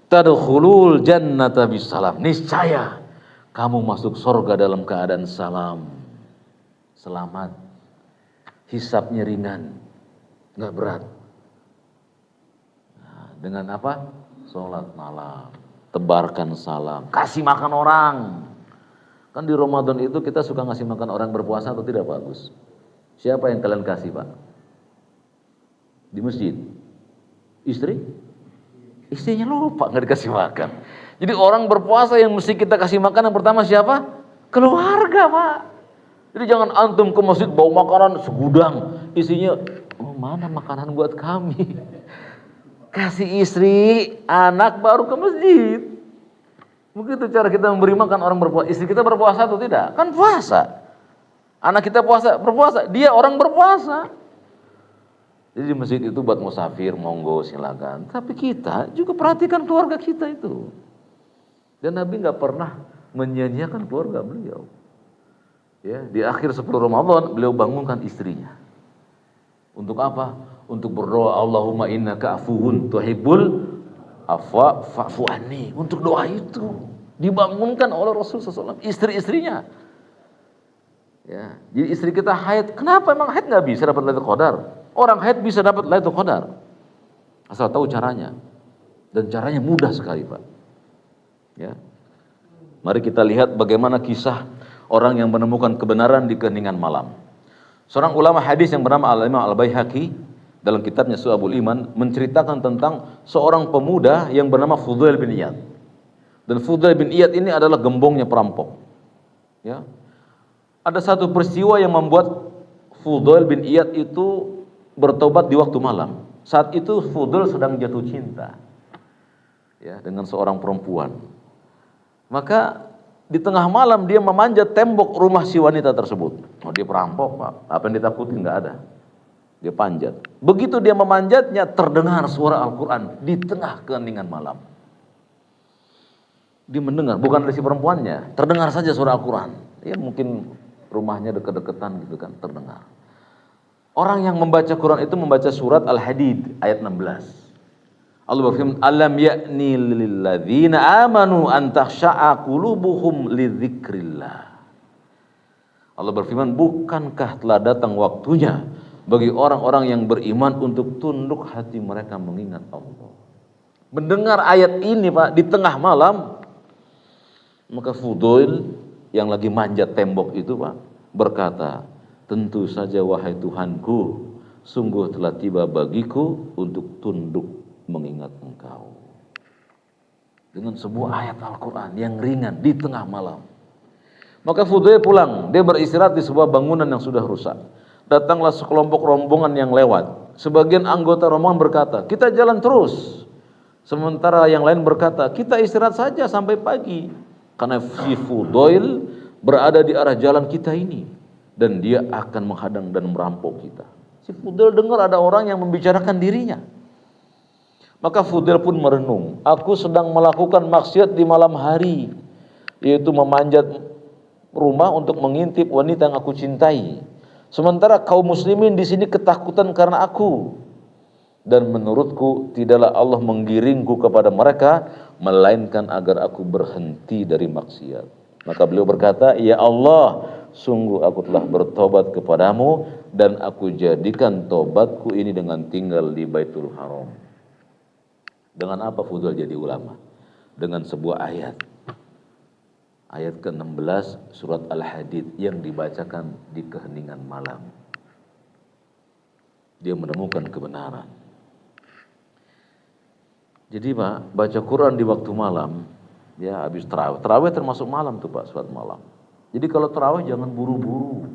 Tadkhulul jannata bisalam. Niscaya kamu masuk surga dalam keadaan salam. Selamat. Hisabnya ringan, nggak berat. Dengan apa? sholat malam, tebarkan salam, kasih makan orang. Kan di Ramadan itu kita suka ngasih makan orang berpuasa atau tidak Pak Agus? Siapa yang kalian kasih Pak? Di masjid? Istri? Istrinya lupa nggak dikasih makan. Jadi orang berpuasa yang mesti kita kasih makan yang pertama siapa? Keluarga Pak. Jadi jangan antum ke masjid bawa makanan segudang, isinya, oh mana makanan buat kami? Kasih istri, anak baru ke masjid. Begitu cara kita memberi makan orang berpuasa. Istri kita berpuasa atau tidak? Kan puasa. Anak kita berpuasa, dia orang berpuasa. Jadi di masjid itu buat musafir, monggo silakan. Tapi kita juga perhatikan keluarga kita itu. Dan Nabi nggak pernah menyia-nyiakan keluarga beliau. Ya, di akhir 10 Ramadan beliau bangunkan istrinya. Untuk apa? Untuk berdoa, Allahumma innaka afuwun tuhibbul afwa fa'fu anni. Untuk doa itu dibangunkan oleh Rasul SAW, istri-istrinya. Ya, jadi istri kita haid, kenapa emang haid nggak bisa dapat Lailatul Qadar? Orang haid bisa dapat Lailatul Qadar, asal tahu caranya, dan caranya mudah sekali Pak. Ya, mari kita lihat bagaimana kisah orang yang menemukan kebenaran di keheningan malam. Seorang ulama hadis yang bernama Al-Imam Al-Baihaqi dalam kitabnya Syu'abul Iman menceritakan tentang seorang pemuda yang bernama Fudail bin Iyad. Dan Fudail bin Iyad ini adalah gembongnya perampok. Ya. Ada satu peristiwa yang membuat Fudail bin Iyad itu bertobat di waktu malam. Saat itu Fudail sedang jatuh cinta, ya, dengan seorang perempuan. Maka di tengah malam dia memanjat tembok rumah si wanita tersebut. Oh, dia perampok Pak, apa yang ditakutin nggak ada. Dia panjat. Begitu dia memanjatnya, terdengar suara Al-Quran di tengah keheningan malam. Dia mendengar, bukan dari si perempuannya, terdengar saja suara Al-Quran. Ya mungkin rumahnya dekat-dekatan gitu kan, terdengar. Orang yang membaca Quran itu membaca surat Al-Hadid ayat 16. Allah berfirman, alam ya'ni lil ladzina amanu an takhsha'a qulubuhum lidzikrillah. Allah berfirman, bukankah telah datang waktunya bagi orang-orang yang beriman untuk tunduk hati mereka mengingat Allah. Mendengar ayat ini Pak di tengah malam, maka Fudail yang lagi manjat tembok itu Pak berkata, tentu saja wahai Tuhanku, sungguh telah tiba bagiku untuk tunduk mengingat Engkau. Dengan sebuah ayat Al-Quran yang ringan di tengah malam. Maka Fudail pulang, dia beristirahat di sebuah bangunan yang sudah rusak. Datanglah sekelompok rombongan yang lewat. Sebagian anggota rombongan berkata, kita jalan terus. Sementara yang lain berkata, kita istirahat saja sampai pagi. Karena si Fudail berada di arah jalan kita ini. Dan dia akan menghadang dan merampok kita. Si Fudail dengar ada orang yang membicarakan dirinya. Maka Fudail pun merenung, aku sedang melakukan maksiat di malam hari, yaitu memanjat rumah untuk mengintip wanita yang aku cintai. Sementara kaum muslimin di sini ketakutan karena aku. Dan menurutku tidaklah Allah menggiringku kepada mereka, melainkan agar aku berhenti dari maksiat. Maka beliau berkata, ya Allah, sungguh aku telah bertobat kepadamu, dan aku jadikan tobatku ini dengan tinggal di Baitul Haram. Dengan apa Fudail jadi ulama? Dengan sebuah ayat. Ayat ke-16 surat Al-Hadid yang dibacakan di keheningan malam. Dia menemukan kebenaran. Jadi Pak, baca Quran di waktu malam, ya habis tarawih. Tarawih termasuk malam tuh Pak, surat malam. Jadi kalau tarawih jangan buru-buru.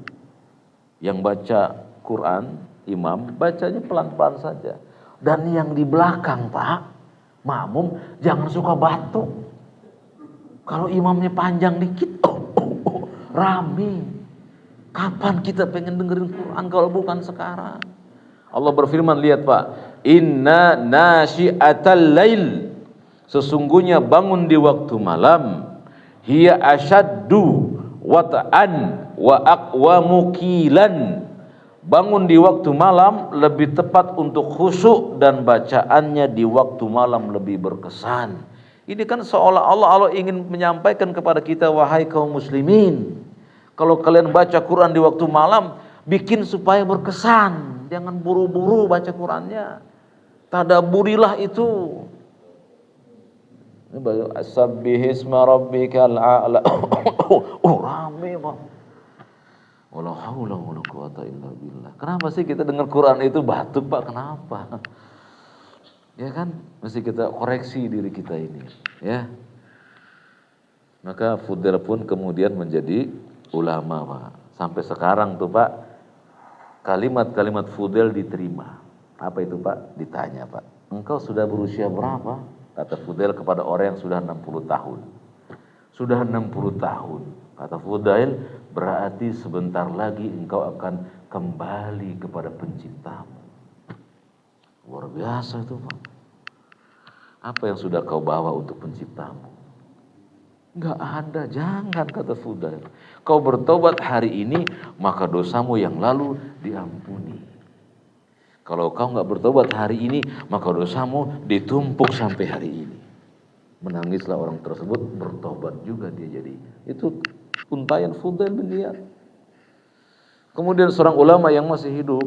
Yang baca Quran, imam, bacanya pelan-pelan saja. Dan yang di belakang Pak, makmum jangan suka batuk. Kalau imamnya panjang dikit, rame. Kapan kita pengen dengerin Quran kalau bukan sekarang? Allah berfirman, lihat Pak, inna nasyi'atal lail, sesungguhnya bangun di waktu malam, hiya asyaddu wata'an wa aqwamu qilan. Bangun di waktu malam lebih tepat untuk khusyuk dan bacaannya di waktu malam lebih berkesan. Ini kan seolah-olah Allah ingin menyampaikan kepada kita, wahai kaum muslimin, kalau kalian baca Quran di waktu malam, bikin supaya berkesan. Jangan buru-buru baca Qurannya. Tadaburilah itu. Sabbihisma rabbikal a'la. Rame, Pak. Wala haula wala quwata illa billah. Kenapa sih kita dengar Quran itu batuk, Pak? Kenapa? Ya kan? Mesti kita koreksi diri kita ini, ya. Maka Fudail pun kemudian menjadi ulama, Pak. Sampai sekarang tuh, Pak, kalimat-kalimat Fudail diterima. Apa itu, Pak? Ditanya, Pak, engkau sudah berusia berapa? Kata Fudail kepada orang yang sudah 60 tahun. Sudah 60 tahun. Kata Fudail, berarti sebentar lagi engkau akan kembali kepada penciptamu. Luar biasa itu, Pak. Apa yang sudah kau bawa untuk penciptamu? Enggak ada, jangan, kata Fudail. Kau bertobat hari ini, maka dosamu yang lalu diampuni. Kalau kau enggak bertobat hari ini, maka dosamu ditumpuk sampai hari ini. Menangislah orang tersebut, bertobat juga dia jadi. Itu untayan Fudail bin Iyad. Kemudian seorang ulama yang masih hidup,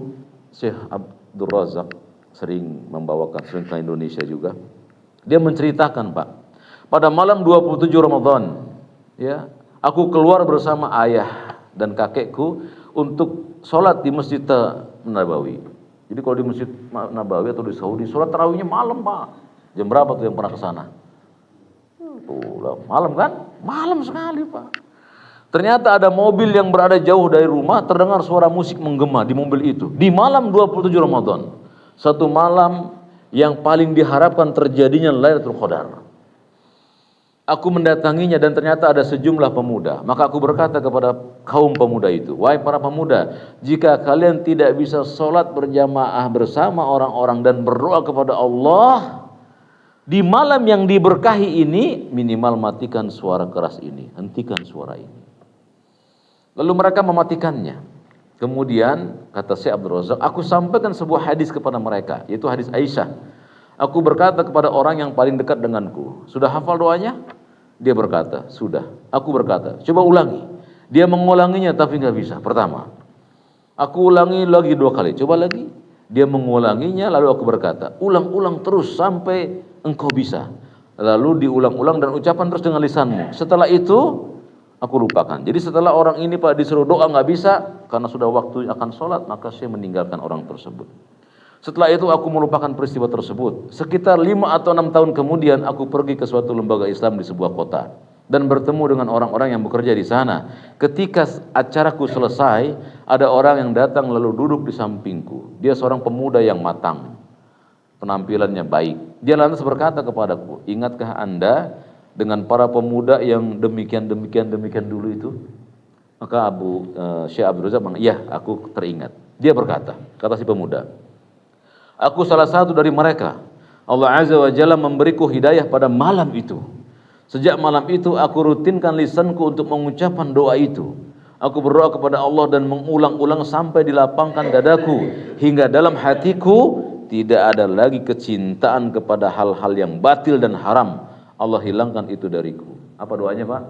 Syekh Abdul Razak, sering membawakan sering ke Indonesia juga. Dia menceritakan, Pak, pada malam 27 Ramadan, ya, aku keluar bersama ayah dan kakekku untuk sholat di Masjid Nabawi. Jadi kalau di Masjid Nabawi atau di Saudi, sholat tarawihnya malam, Pak. Jam berapa tuh yang pernah ke sana? Malam kan? Malam sekali, Pak. Ternyata ada mobil yang berada jauh dari rumah, terdengar suara musik menggema di mobil itu. Di malam 27 Ramadan. Satu malam yang paling diharapkan terjadinya Lailatul Qadar. Aku mendatanginya dan ternyata ada sejumlah pemuda. Maka aku berkata kepada kaum pemuda itu, wahai para pemuda, jika kalian tidak bisa sholat berjamaah bersama orang-orang dan berdoa kepada Allah di malam yang diberkahi ini, minimal matikan suara keras ini, hentikan suara ini. Lalu mereka mematikannya. Kemudian kata Syekh Abdul Razak, aku sampaikan sebuah hadis kepada mereka, yaitu hadis Aisyah. Aku berkata kepada orang yang paling dekat denganku, sudah hafal doanya? Dia berkata, sudah. Aku berkata, coba ulangi. Dia mengulanginya tapi nggak bisa. Pertama, aku ulangi lagi 2 kali, coba lagi. Dia mengulanginya, lalu aku berkata, ulang-ulang terus sampai engkau bisa. Lalu diulang-ulang dan ucapan terus dengan lisanmu. Setelah itu aku lupakan. Jadi setelah orang ini, Pak, disuruh doa nggak bisa karena sudah waktu akan sholat, maka saya meninggalkan orang tersebut. Setelah itu aku melupakan peristiwa tersebut. Sekitar 5 atau 6 tahun kemudian aku pergi ke suatu lembaga Islam di sebuah kota dan bertemu dengan orang-orang yang bekerja di sana. Ketika acaraku selesai, ada orang yang datang lalu duduk di sampingku. Dia seorang pemuda yang matang, penampilannya baik. Dia lantas berkata kepadaku, ingatkah Anda dengan para pemuda yang demikian dulu itu? Maka Syekh Abdul Razak bilang, iya, aku teringat. Dia berkata, kata si pemuda, aku salah satu dari mereka. Allah Azza wa Jalla memberiku hidayah pada malam itu. Sejak malam itu aku rutinkan lisanku untuk mengucapkan doa itu. Aku berdoa kepada Allah dan mengulang-ulang sampai dilapangkan dadaku, hingga dalam hatiku tidak ada lagi kecintaan kepada hal-hal yang batil dan haram. Allah hilangkan itu dariku. Apa doanya, Pak?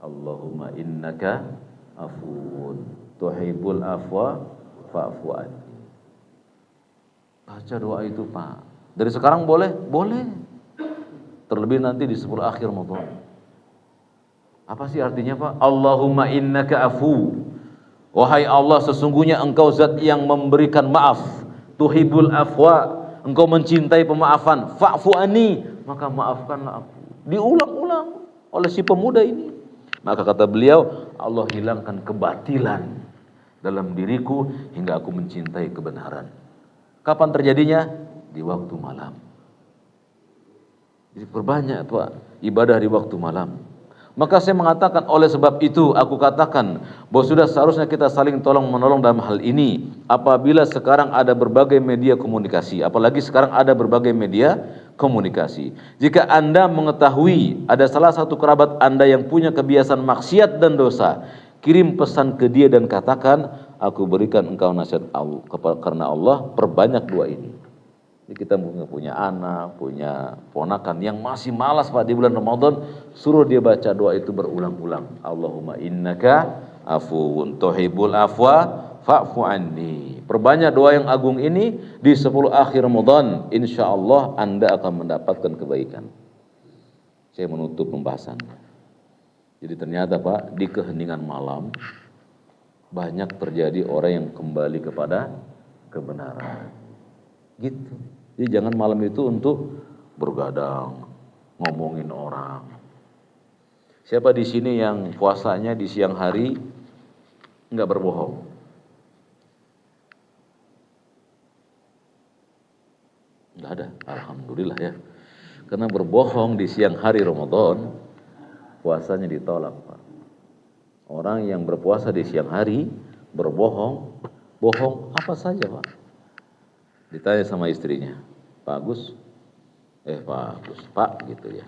Allahumma innaka afuwun tuhibbul afwa fa'fu anni. Baca doa itu, Pak. Dari sekarang boleh? Boleh. Terlebih nanti di 10 akhir Ramadan. Apa sih artinya, Pak? Allahumma innaka afu. Wahai Allah, sesungguhnya engkau zat yang memberikan maaf. Tuhibbul afwa. Engkau mencintai pemaafan. Fa'fu anni. Maka maafkanlah aku. Diulang-ulang oleh si pemuda ini. Maka kata beliau, Allah hilangkan kebatilan dalam diriku hingga aku mencintai kebenaran. Kapan terjadinya? Di waktu malam. Jadi perbanyak, Pak, ibadah di waktu malam. Maka saya mengatakan, oleh sebab itu aku katakan bahwa sudah seharusnya kita saling tolong menolong dalam hal ini. Apabila sekarang ada berbagai media komunikasi, apalagi sekarang ada berbagai media komunikasi. Jika Anda mengetahui ada salah satu kerabat Anda yang punya kebiasaan maksiat dan dosa, kirim pesan ke dia dan katakan, aku berikan engkau nasihat karena Allah, perbanyak doa ini. Jadi kita punya anak, punya ponakan yang masih malas, Pak, di bulan Ramadan, suruh dia baca doa itu berulang-ulang. Allahumma innaka afuwun tuhibbul afwa fa'fu anni. Perbanyak doa yang agung ini di 10 akhir Ramadan, insyaallah Anda akan mendapatkan kebaikan. saya menutup pembahasannya. Jadi ternyata Pak, di keheningan malam banyak terjadi orang yang kembali kepada kebenaran. Gitu. Jadi jangan malam itu untuk bergadang, ngomongin orang. Siapa di sini yang puasanya di siang hari enggak berbohong? Enggak ada, alhamdulillah ya. Karena berbohong di siang hari Ramadan, puasanya ditolak, Pak. Orang yang berpuasa di siang hari berbohong, bohong apa saja, Pak. Ditanya sama istrinya, Pak Agus, Pak gitu ya.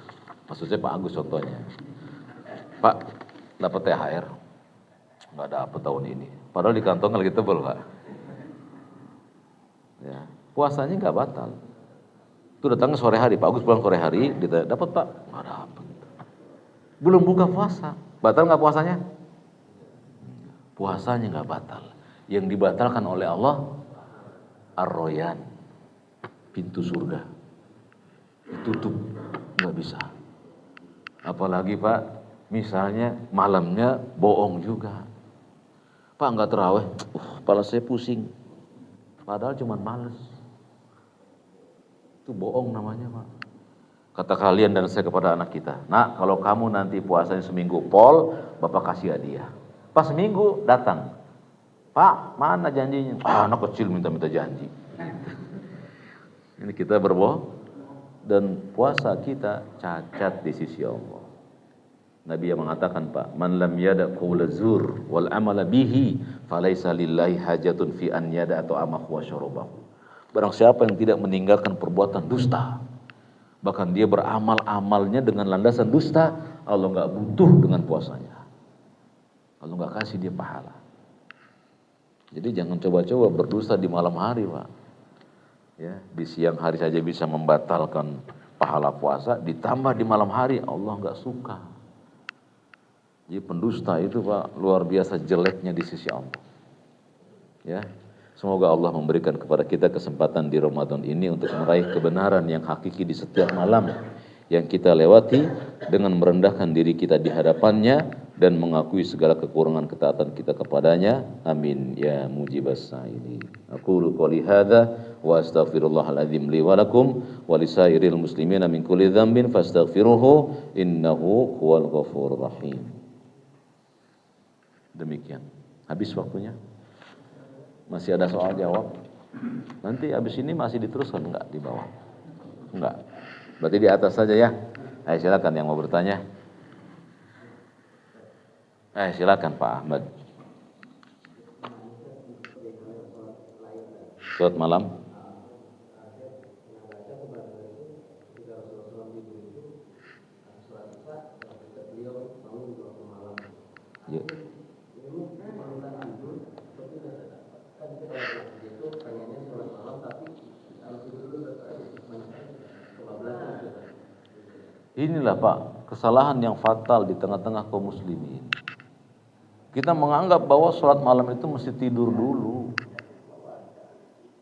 Maksudnya Pak Agus contohnya. Pak, dapat THR? Enggak dapat tahun ini. Padahal di kantong lagi tebel, Pak. Ya, puasanya enggak batal. Itu datang sore hari, Pak Agus pulang sore hari, ditanya, dapat Pak? Enggak dapat. Belum buka puasa, batal enggak puasanya? Puasanya enggak batal. Yang dibatalkan oleh Allah Ar-Royan, pintu surga ditutup, nggak bisa. Apalagi Pak, misalnya malamnya bohong juga. Pak nggak terawih, kepala saya pusing. Padahal cuma males. Itu bohong namanya Pak. Kata kalian dan saya kepada anak kita, nak kalau kamu nanti puasanya seminggu pol, Bapak kasih hadiah. Pas seminggu datang, Pak, mana janjinya? Anak kecil minta-minta janji. Ini kita berbohong dan puasa kita cacat di sisi Allah. Nabi yang mengatakan, Pak, man lam yada qaula zur wal amala bihi falaisa lillahi hajatun fi an yada atau amahu wa syarabahu. Barang siapa yang tidak meninggalkan perbuatan dusta, bahkan dia beramal-amalnya dengan landasan dusta, Allah enggak butuh dengan puasanya. Allah enggak kasih dia pahala. Jadi jangan coba-coba berdusta di malam hari, Pak. Ya, di siang hari saja bisa membatalkan pahala puasa, ditambah di malam hari Allah enggak suka. Jadi pendusta itu Pak luar biasa jeleknya di sisi Allah. Ya, semoga Allah memberikan kepada kita kesempatan di Ramadan ini untuk meraih kebenaran yang hakiki di setiap malam yang kita lewati dengan merendahkan diri kita di hadapannya dan mengakui segala kekurangan ketaatan kita kepadanya. Amin ya mujibas sa'ilin. Aqulu qouli hadza wa astaghfirullahal azim li wa lakum wa lisairil muslimina min kulli dzambin fastaghfiruhu innahu huwal ghafurur rahim. Demikian. Habis waktunya. Masih ada soal jawab? Nanti habis ini masih diteruskan enggak di bawah? Enggak. Berarti di atas saja ya. Ayo silakan yang mau bertanya. Silakan Pak Ahmad. Salat malam. Ya. Inilah Pak, kesalahan yang fatal di tengah-tengah kaum muslimin. Kita menganggap bahwa sholat malam itu mesti tidur dulu.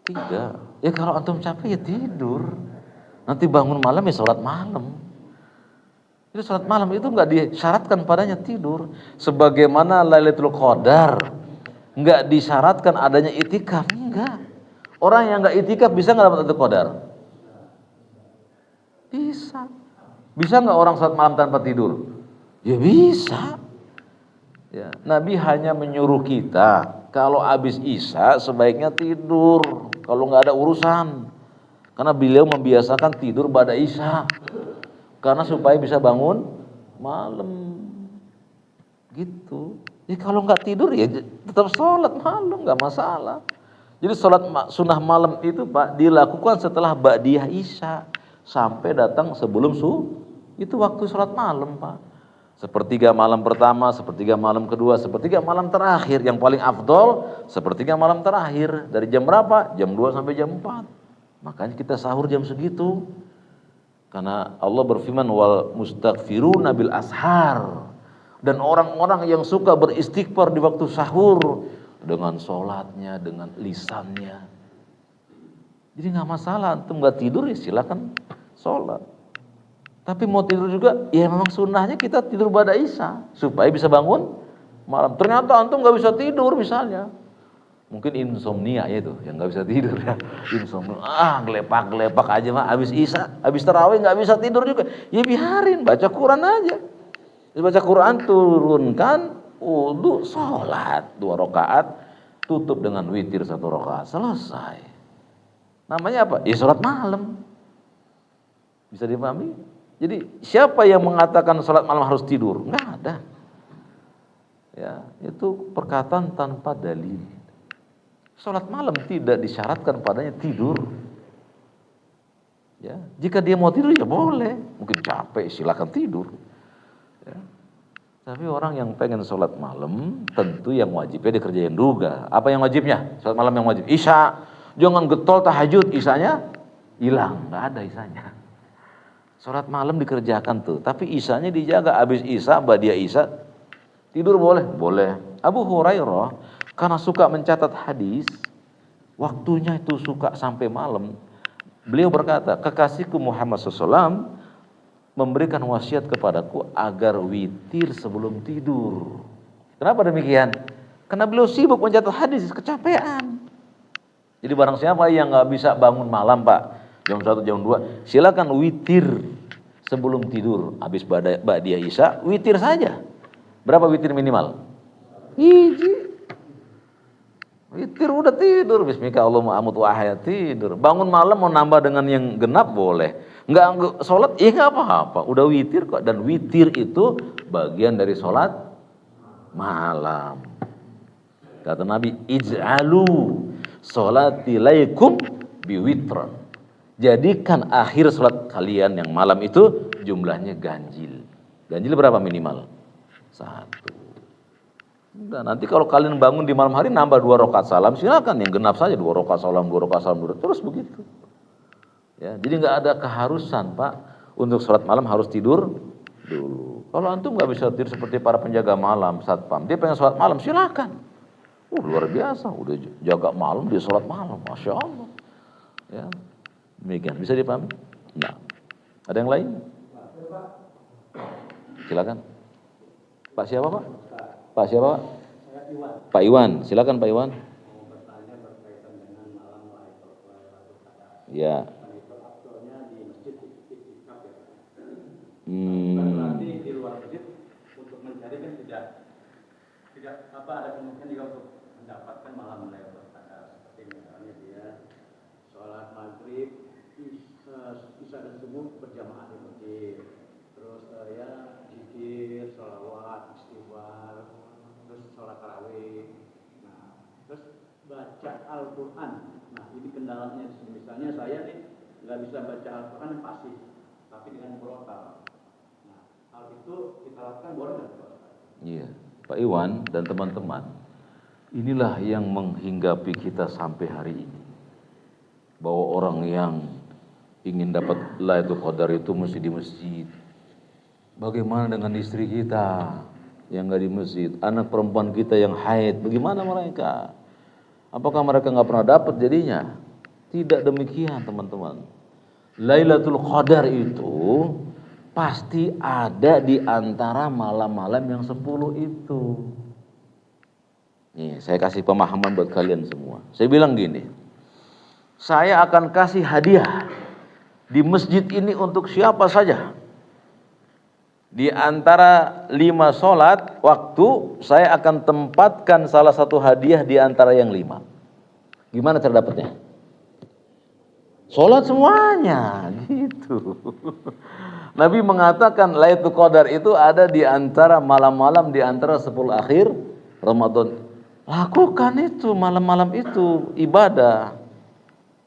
Tidak. Ya kalau antum capek ya tidur. Nanti bangun malam ya sholat malam. Jadi sholat malam itu nggak disyaratkan padanya tidur. Sebagaimana Lailatul Qadar nggak disyaratkan adanya itikaf. Enggak. Orang yang nggak itikaf bisa nggak dapat Lailatul Qadar? Bisa. Bisa nggak orang sholat malam tanpa tidur? Ya bisa. Ya, Nabi hanya menyuruh kita kalau habis Isya sebaiknya tidur kalau nggak ada urusan. Karena beliau membiasakan tidur pada Isya. Karena supaya bisa bangun malam. Gitu. Jadi kalau nggak tidur ya tetap sholat malam nggak masalah. Jadi sholat sunnah malam itu Pak dilakukan setelah ba'diyah Isya sampai datang sebelum subuh. Itu waktu sholat malam Pak. Sepertiga malam pertama, sepertiga malam kedua, sepertiga malam terakhir. Yang paling afdol sepertiga malam terakhir. Dari jam berapa? Jam 2 sampai jam 4. Makanya kita sahur jam segitu. Karena Allah berfirman wal mustaghfiruna bil ashar. Dan orang-orang yang suka beristighfar di waktu sahur dengan sholatnya, dengan lisannya. Jadi nggak masalah, antum nggak tidur ya silakan sholat. Tapi mau tidur juga, ya memang sunnahnya kita tidur pada Isya supaya bisa bangun malam. Ternyata antum nggak bisa tidur misalnya, mungkin insomnia ya itu, yang nggak bisa tidur ya, insomnia. Gelepak aja mah, habis Isya, habis tarawih nggak bisa tidur juga. Ya biarin, baca Quran aja. Baca Quran, turunkan wudu, sholat 2 rakaat, tutup dengan witir 1 rakaat, selesai. Namanya apa? Ya sholat malam. Bisa dipahami? Jadi siapa yang mengatakan sholat malam harus tidur? Enggak ada. Ya, itu perkataan tanpa dalil. Sholat malam tidak disyaratkan padanya tidur. Ya, jika dia mau tidur ya boleh. Mungkin capek, silakan tidur. Ya. Tapi orang yang pengen sholat malam, tentu yang wajibnya dikerjain juga. Apa yang wajibnya? Sholat malam yang wajib. Isya. Jangan getol tahajud, isyanya hilang, nggak ada isyanya. Sholat malam dikerjakan tuh, tapi isyanya dijaga. Habis isya, ba'da isya, tidur boleh? Boleh. Abu Hurairah, karena suka mencatat hadis, waktunya itu suka sampai malam. Beliau berkata, kekasihku Muhammad SAW memberikan wasiat kepadaku agar witir sebelum tidur. Kenapa demikian? Karena beliau sibuk mencatat hadis, kecapean. Jadi barang siapa yang nggak bisa bangun malam Pak, jam 1, jam 2, silakan witir sebelum tidur. Habis ba'da isya, witir saja. Berapa witir minimal? Hiji. Witir udah tidur. Bismika Allahumma amut wa ahya, tidur. Bangun malam mau nambah dengan yang genap boleh. Enggak sholat, ya nggak apa-apa. Udah witir kok. Dan witir itu bagian dari sholat malam. Kata Nabi, ij'alu sholati laikum biwitron. Jadikan akhir sholat kalian yang malam itu jumlahnya ganjil. Ganjil berapa minimal? 1. Udah, nanti kalau kalian bangun di malam hari nambah 2 rakaat salam, silakan yang genap saja 2 rakaat salam, 2 rakaat salam, terus begitu. Ya, jadi nggak ada keharusan Pak untuk sholat malam harus tidur dulu. Kalau antum nggak bisa tidur seperti para penjaga malam, satpam, dia pengen sholat malam, silakan. Luar biasa, udah jaga malam, dia sholat malam, masya Allah. Ya. Demikian, bisa dipahami? Nah, ada yang lain? Silakan. Pak siapa Pak? Pak siapa Pak? Pak Iwan, silakan Pak Iwan. Ya. Berarti di luar masjid untuk mencari kan tidak ada kemungkinan juga untuk mendapatkan malam Lailatul Qadar. Seperti misalnya dia sholat maghrib, isya dan subuh berjamaah di masjid, terus zikir, sholawat, istighfar, terus sholat tarawih, nah terus baca Al-Quran. Nah ini kendalanya di sini. Misalnya saya nih nggak bisa baca Al-Quran pasif, tapi dengan murotal. Nah hal itu kita lakukan boleh nggak Pak? Iya, Pak Iwan dan teman-teman, inilah yang menghinggapi kita sampai hari ini. Bahwa orang yang ingin dapat Lailatul Qadar itu mesti di masjid. Bagaimana dengan istri kita yang nggak di masjid? Anak perempuan kita yang haid, bagaimana mereka? Apakah mereka nggak pernah dapat jadinya? Tidak demikian teman-teman. Lailatul Qadar itu pasti ada di antara malam-malam yang 10 itu. Nih, saya kasih pemahaman buat kalian semua. Saya bilang gini, saya akan kasih hadiah di masjid ini untuk siapa saja. Di antara 5 sholat waktu, saya akan tempatkan salah satu hadiah di antara yang 5. Gimana cara dapatnya? Sholat semuanya, gitu. Nabi mengatakan Lailatul Qadar itu ada di antara malam-malam di antara 10 akhir Ramadan. Lakukan itu malam-malam itu ibadah.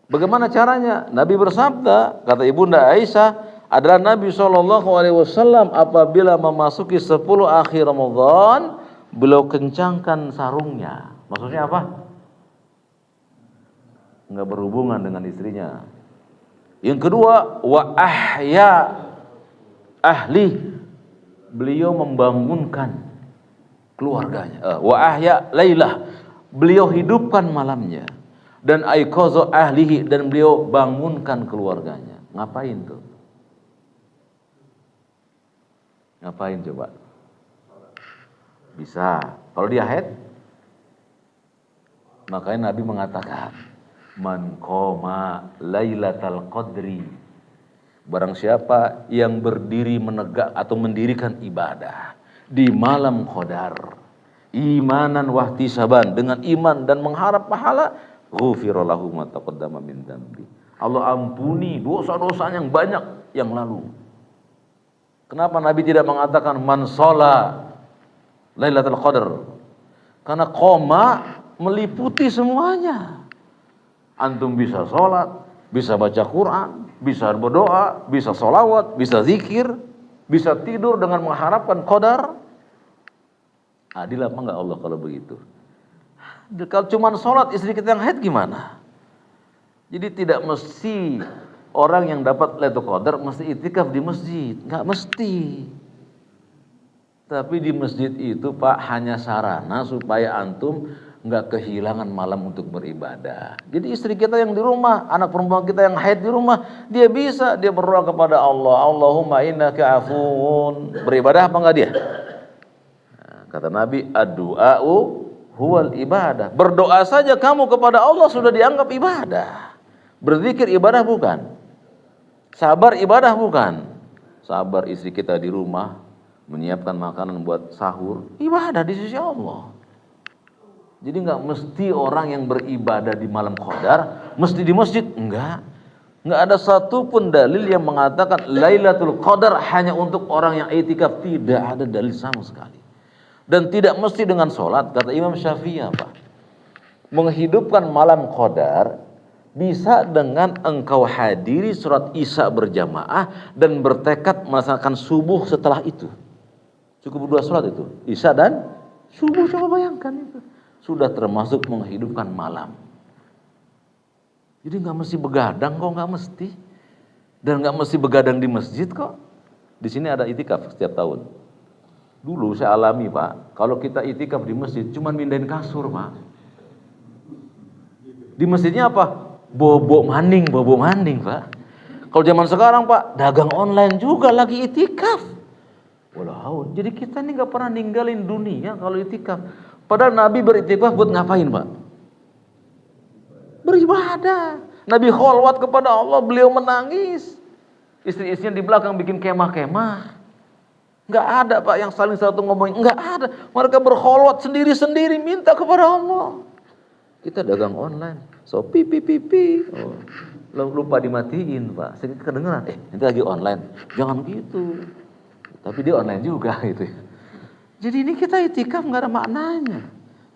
Bagaimana caranya? Nabi bersabda, kata Ibunda Aisyah, adalah Nabi SAW apabila memasuki 10 akhir Ramadan, beliau kencangkan sarungnya. Maksudnya apa? Enggak berhubungan dengan istrinya. Yang kedua, wa ahya ahli, beliau membangunkan keluarganya. Wa ahya lailah, beliau hidupkan malamnya. Dan aiqaza ahlihi, dan beliau bangunkan keluarganya. Ngapain tuh? Ngapain coba? Bisa. Kalau dia haid, makanya Nabi mengatakan, man qoma lailatal qadri, barang siapa yang berdiri menegak atau mendirikan ibadah di malam qadar, imanan wahtisaban, dengan iman dan mengharap pahala, ghufira lahu ma taqaddama min dzambi, Allah ampuni dosa-dosa yang banyak yang lalu. Kenapa Nabi tidak mengatakan man sholat Lailatul Qadar? Karena qoma meliputi semuanya. Antum bisa sholat, bisa baca Quran, bisa berdoa, bisa sholawat, bisa zikir, bisa tidur dengan mengharapkan qadar. Adil apa enggak Allah kalau begitu? Kalau cuma sholat istri kita yang haid gimana? Jadi tidak mesti orang yang dapat Lailatul Qadar mesti itikaf di masjid, enggak mesti. Tapi di masjid itu Pak hanya sarana supaya antum enggak kehilangan malam untuk beribadah. Jadi istri kita yang di rumah, anak perempuan kita yang haid di rumah, dia bisa dia berdoa kepada Allah, Allahumma innaka afuwun. Beribadah apa enggak dia? Nah, kata Nabi, ad-du'a'u huwal ibadah. Berdoa saja kamu kepada Allah sudah dianggap ibadah. Berzikir ibadah bukan? Sabar ibadah bukan? Sabar istri kita di rumah menyiapkan makanan buat sahur, ibadah di sisi Allah. Jadi nggak mesti orang yang beribadah di malam qadar mesti di masjid, enggak ada satu pun dalil yang mengatakan Lailatul Qadar hanya untuk orang yang i'tikaf, tidak ada dalil sama sekali. Dan tidak mesti dengan sholat, kata Imam Syafi'i apa? Menghidupkan malam qadar bisa dengan engkau hadiri surat Isya berjamaah dan bertekad melaksanakan subuh setelah itu. Cukup 2 sholat itu, Isya dan subuh. Coba bayangkan itu. Sudah termasuk menghidupkan malam. Jadi nggak mesti begadang kok, nggak mesti. Dan nggak mesti begadang di masjid kok. Di sini ada itikaf setiap tahun. Dulu saya alami Pak, kalau kita itikaf di masjid cuma mindahin kasur Pak. Di masjidnya apa? Bobok maning Pak. Kalau zaman sekarang Pak, dagang online juga lagi itikaf. Walau, jadi kita ini nggak pernah ninggalin dunia kalau itikaf. Padahal Nabi beritikaf buat ngapain Pak? Beribadah. Nabi kholwat kepada Allah, beliau menangis. Istri-istrinya di belakang bikin kemah-kemah. Nggak ada Pak yang saling satu ngomongin, nggak ada. Mereka berkholwat sendiri-sendiri minta kepada Allah. Kita dagang online, so pipi. Oh, lupa dimatiin Pak. Saya kedengeran, nanti lagi online. Jangan gitu. Tapi dia online juga gitu. Jadi ini kita itikaf nggak ada maknanya.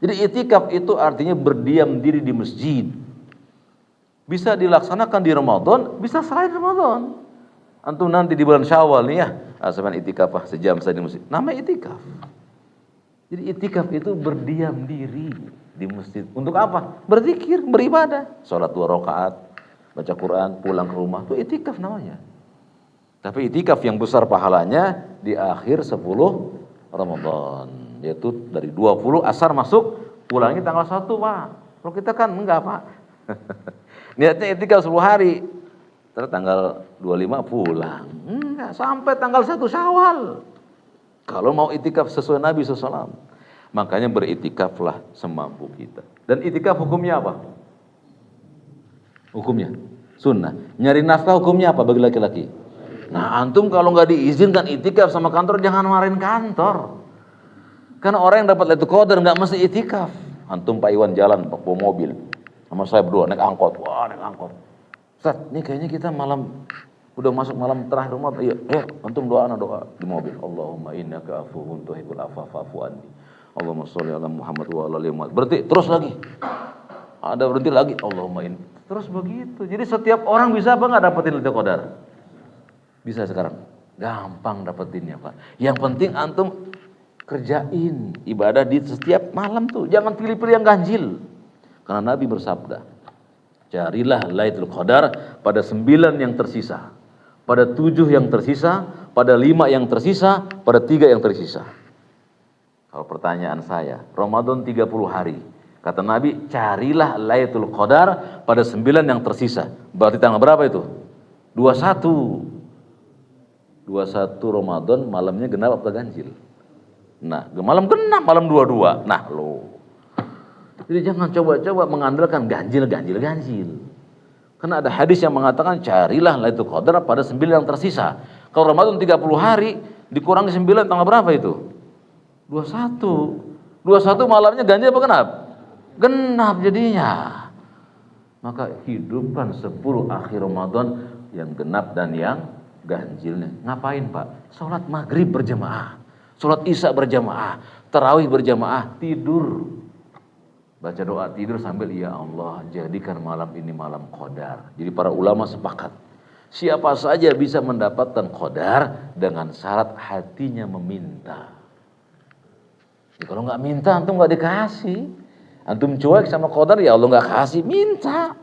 Jadi itikaf itu artinya berdiam diri di masjid. Bisa dilaksanakan di Ramadan, bisa selain Ramadan. Antum nanti di bulan Syawal nih ya, asalkan itikaf sejam saja di masjid. Namanya itikaf. Jadi itikaf itu berdiam diri di masjid. Untuk apa? Berzikir, beribadah. Sholat 2 rakaat, baca Quran, pulang ke rumah. Itu itikaf namanya. Tapi itikaf yang besar pahalanya di akhir 10 Ramadan, yaitu dari 20 asar masuk, pulangnya tanggal 1 Pak. Kalau kita kan enggak Pak. Niatnya itikaf 10 hari, terus tanggal 25 pulang. Enggak, sampai tanggal 1 Syawal. Kalau mau itikaf sesuai Nabi SAW, makanya beritikaflah semampu kita. Dan itikaf hukumnya apa? Hukumnya sunnah. Nyari nafkah hukumnya apa bagi laki-laki? Nah antum kalau nggak diizinkan itikaf sama kantor, jangan marahin kantor. Karena orang yang dapat Lailatul Qadar nggak mesti itikaf. Antum Pak Iwan jalan bawa mobil, sama saya berdua naik angkot. Wah naik angkot. Ustaz, ini kayaknya kita udah masuk malam terakhir Ramadan. Iya, antum doa di mobil. Allahumma innaka afuwun tuhibbul afwa fa'fu anni. Allahumma sholli ala Muhammad wa ala ali Muhammad. Berhenti, terus lagi. Ada berhenti lagi. Allahumma inni. Terus begitu. Jadi setiap orang bisa apa nggak dapetin Lailatul Qadar? Bisa sekarang, gampang dapetinnya Pak. Yang penting antum kerjain ibadah di setiap malam tuh, jangan pilih-pilih yang ganjil. Karena Nabi bersabda, carilah Lailatul Qadar pada 9 yang tersisa, pada 7 yang tersisa, pada 5 yang tersisa, pada 3 yang tersisa. Kalau pertanyaan saya, Ramadan 30 hari, kata Nabi, carilah Lailatul Qadar pada 9 yang tersisa. Berarti tanggal berapa itu? 21. 21 Ramadan malamnya genap apa ganjil? Nah, malam genap, malam 22. Nah, jadi jangan coba-coba mengandalkan ganjil. Karena ada hadis yang mengatakan carilah Lailatul Qadar pada 9 yang tersisa. Kalau Ramadan 30 hari dikurangi 9 tanggal berapa itu? 21. 21 malamnya ganjil apa genap? Genap jadinya. Maka hidupkan 10 akhir Ramadan yang genap dan yang ganjilnya. Ngapain Pak? Sholat maghrib berjamaah, sholat isya berjamaah, tarawih berjamaah, tidur. Baca doa tidur sambil ya Allah jadikan malam ini malam qadar. Jadi para ulama sepakat, siapa saja bisa mendapatkan qadar dengan syarat hatinya meminta. Ya, kalau nggak minta antum nggak dikasih. Antum cuek sama qadar, ya Allah nggak kasih, minta.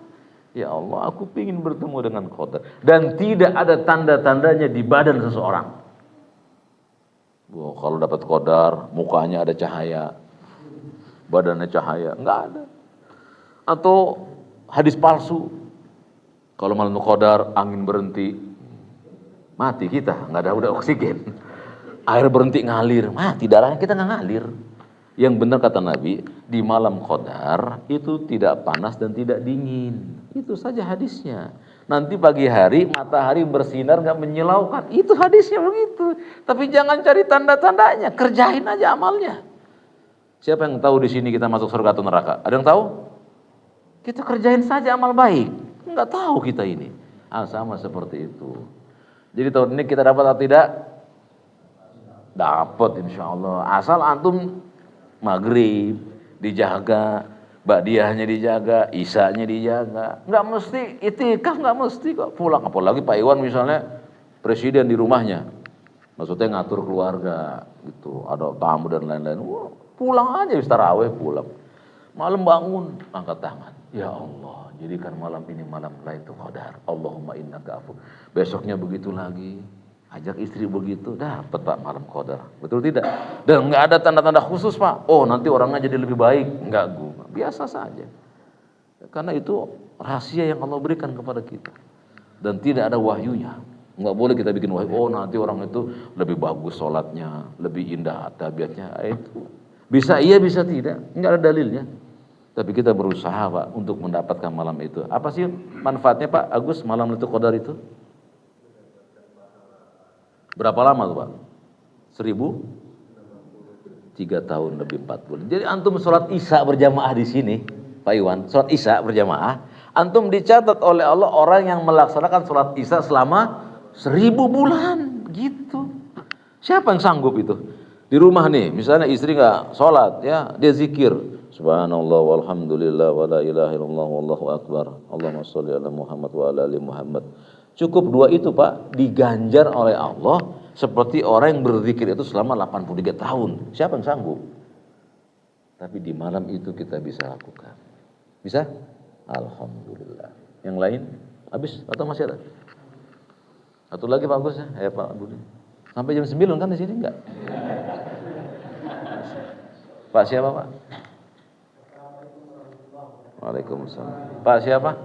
Ya Allah, aku ingin bertemu dengan qadar. Dan tidak ada tanda-tandanya di badan seseorang. Wah, kalau dapat qadar, mukanya ada cahaya, badannya cahaya, nggak ada. Atau hadis palsu. Kalau malam qadar, angin berhenti, mati kita, nggak ada udah oksigen. Air berhenti ngalir, mati darahnya kita nggak ngalir. Yang benar kata Nabi, di malam qadar itu tidak panas dan tidak dingin. Itu saja hadisnya. Nanti pagi hari matahari bersinar nggak menyilaukan. Itu hadisnya begitu. Tapi jangan cari tanda-tandanya, kerjain aja amalnya. Siapa yang tahu di sini kita masuk surga atau neraka? Ada yang tahu? Kita kerjain saja amal baik. Nggak tahu kita ini. Sama seperti itu. Jadi tahun ini kita dapat atau tidak? Dapat insya Allah. Asal antum maghrib dijaga, ba'diyahnya dijaga, isanya dijaga. Nggak mesti itikaf, nggak mesti kok pulang. Apalagi Pak Iwan misalnya presiden di rumahnya, maksudnya ngatur keluarga gitu, ada tamu dan lain-lain. Wah, pulang aja habis tarawih pulang. Malam bangun angkat tangan, ya Allah jadikan malam ini malam Lailatul Qadar. Allahumma innaka afu. Besoknya begitu lagi. Ajak istri begitu, dapat Pak malam qadar. Betul tidak? Dan nggak ada tanda-tanda khusus Pak. Oh nanti orangnya jadi lebih baik. Nggak, biasa saja. Karena itu rahasia yang Allah berikan kepada kita. Dan tidak ada wahyunya. Nggak boleh kita bikin wahyu. Oh nanti orang itu lebih bagus sholatnya, lebih indah tabiatnya. Itu bisa iya bisa tidak. Nggak ada dalilnya. Tapi kita berusaha Pak untuk mendapatkan malam itu. Apa sih manfaatnya Pak Agus malam itu qadar itu? Berapa lama tuh Pak? 3 tahun lebih 4 bulan. Jadi antum sholat isya berjamaah di sini, Pak Iwan, sholat isya berjamaah, antum dicatat oleh Allah orang yang melaksanakan sholat isya selama 1000 bulan, gitu. Siapa yang sanggup itu? Di rumah nih, misalnya istri nggak sholat, ya dia zikir, Subhanallah walhamdulillah wa la ilaha illallah wallahu akbar, Allahumma sholli ala Muhammad wa ala ali Muhammad. Cukup 2 itu Pak, diganjar oleh Allah seperti orang yang berzikir itu selama 83 tahun. Siapa yang sanggup? Tapi di malam itu kita bisa lakukan. Bisa? Alhamdulillah. Yang lain? Habis atau masih ada? Satu lagi Pak Agus ya? Pak Budi. Sampai jam 9 kan di sini enggak? Pak siapa Pak? Waalaikumsalam. Pak siapa?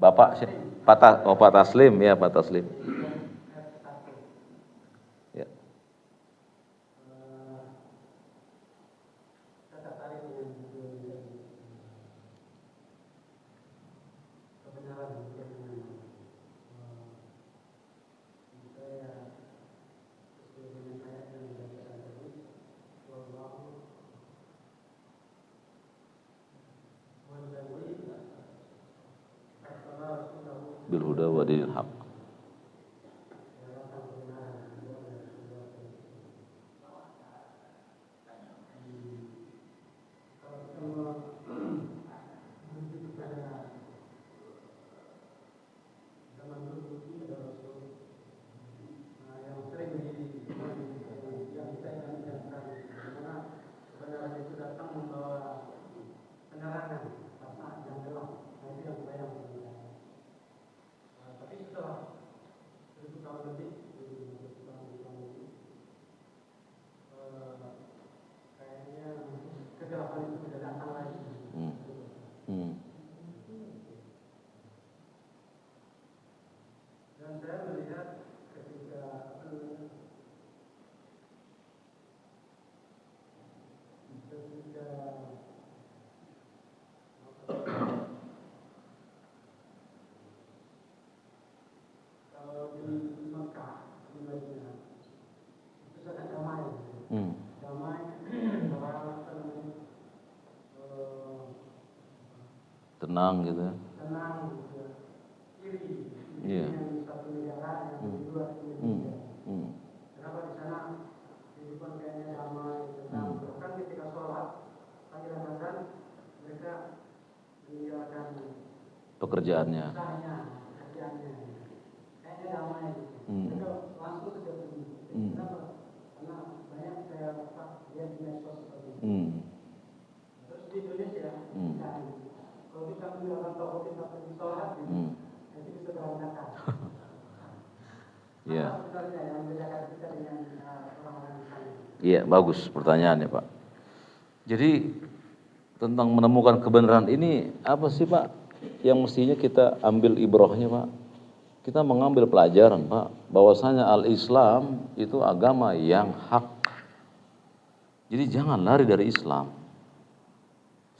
Bapak siapa? Pak Taslim ya Pak Taslim. Ya. Bil huda wa dinil haq. Tenang gitu. Iya. Kenapa di sana kehidupan kayaknya damai, tenang. Bahkan ketika sholat, panggilan azan, mereka meninggalkan Pekerjaannya. pekerjaannya. Kayaknya damai. Mereka langsung saja pergi. Kenapa? Karena banyak saya lihat di medsos seperti itu. Terus di Indonesia, kalau kita meninggalkan toko kita pergi sholat, itu bisa berantakan. Iya. Apa sebenarnya yang membedakan kita dengan orang-orang di sana? Iya, bagus pertanyaannya, Pak. Jadi tentang menemukan kebenaran ini apa sih, Pak? Yang mestinya kita ambil ibrahnya, Pak. Kita mengambil pelajaran, Pak, bahwasanya al-Islam itu agama yang hak. Jadi jangan lari dari Islam.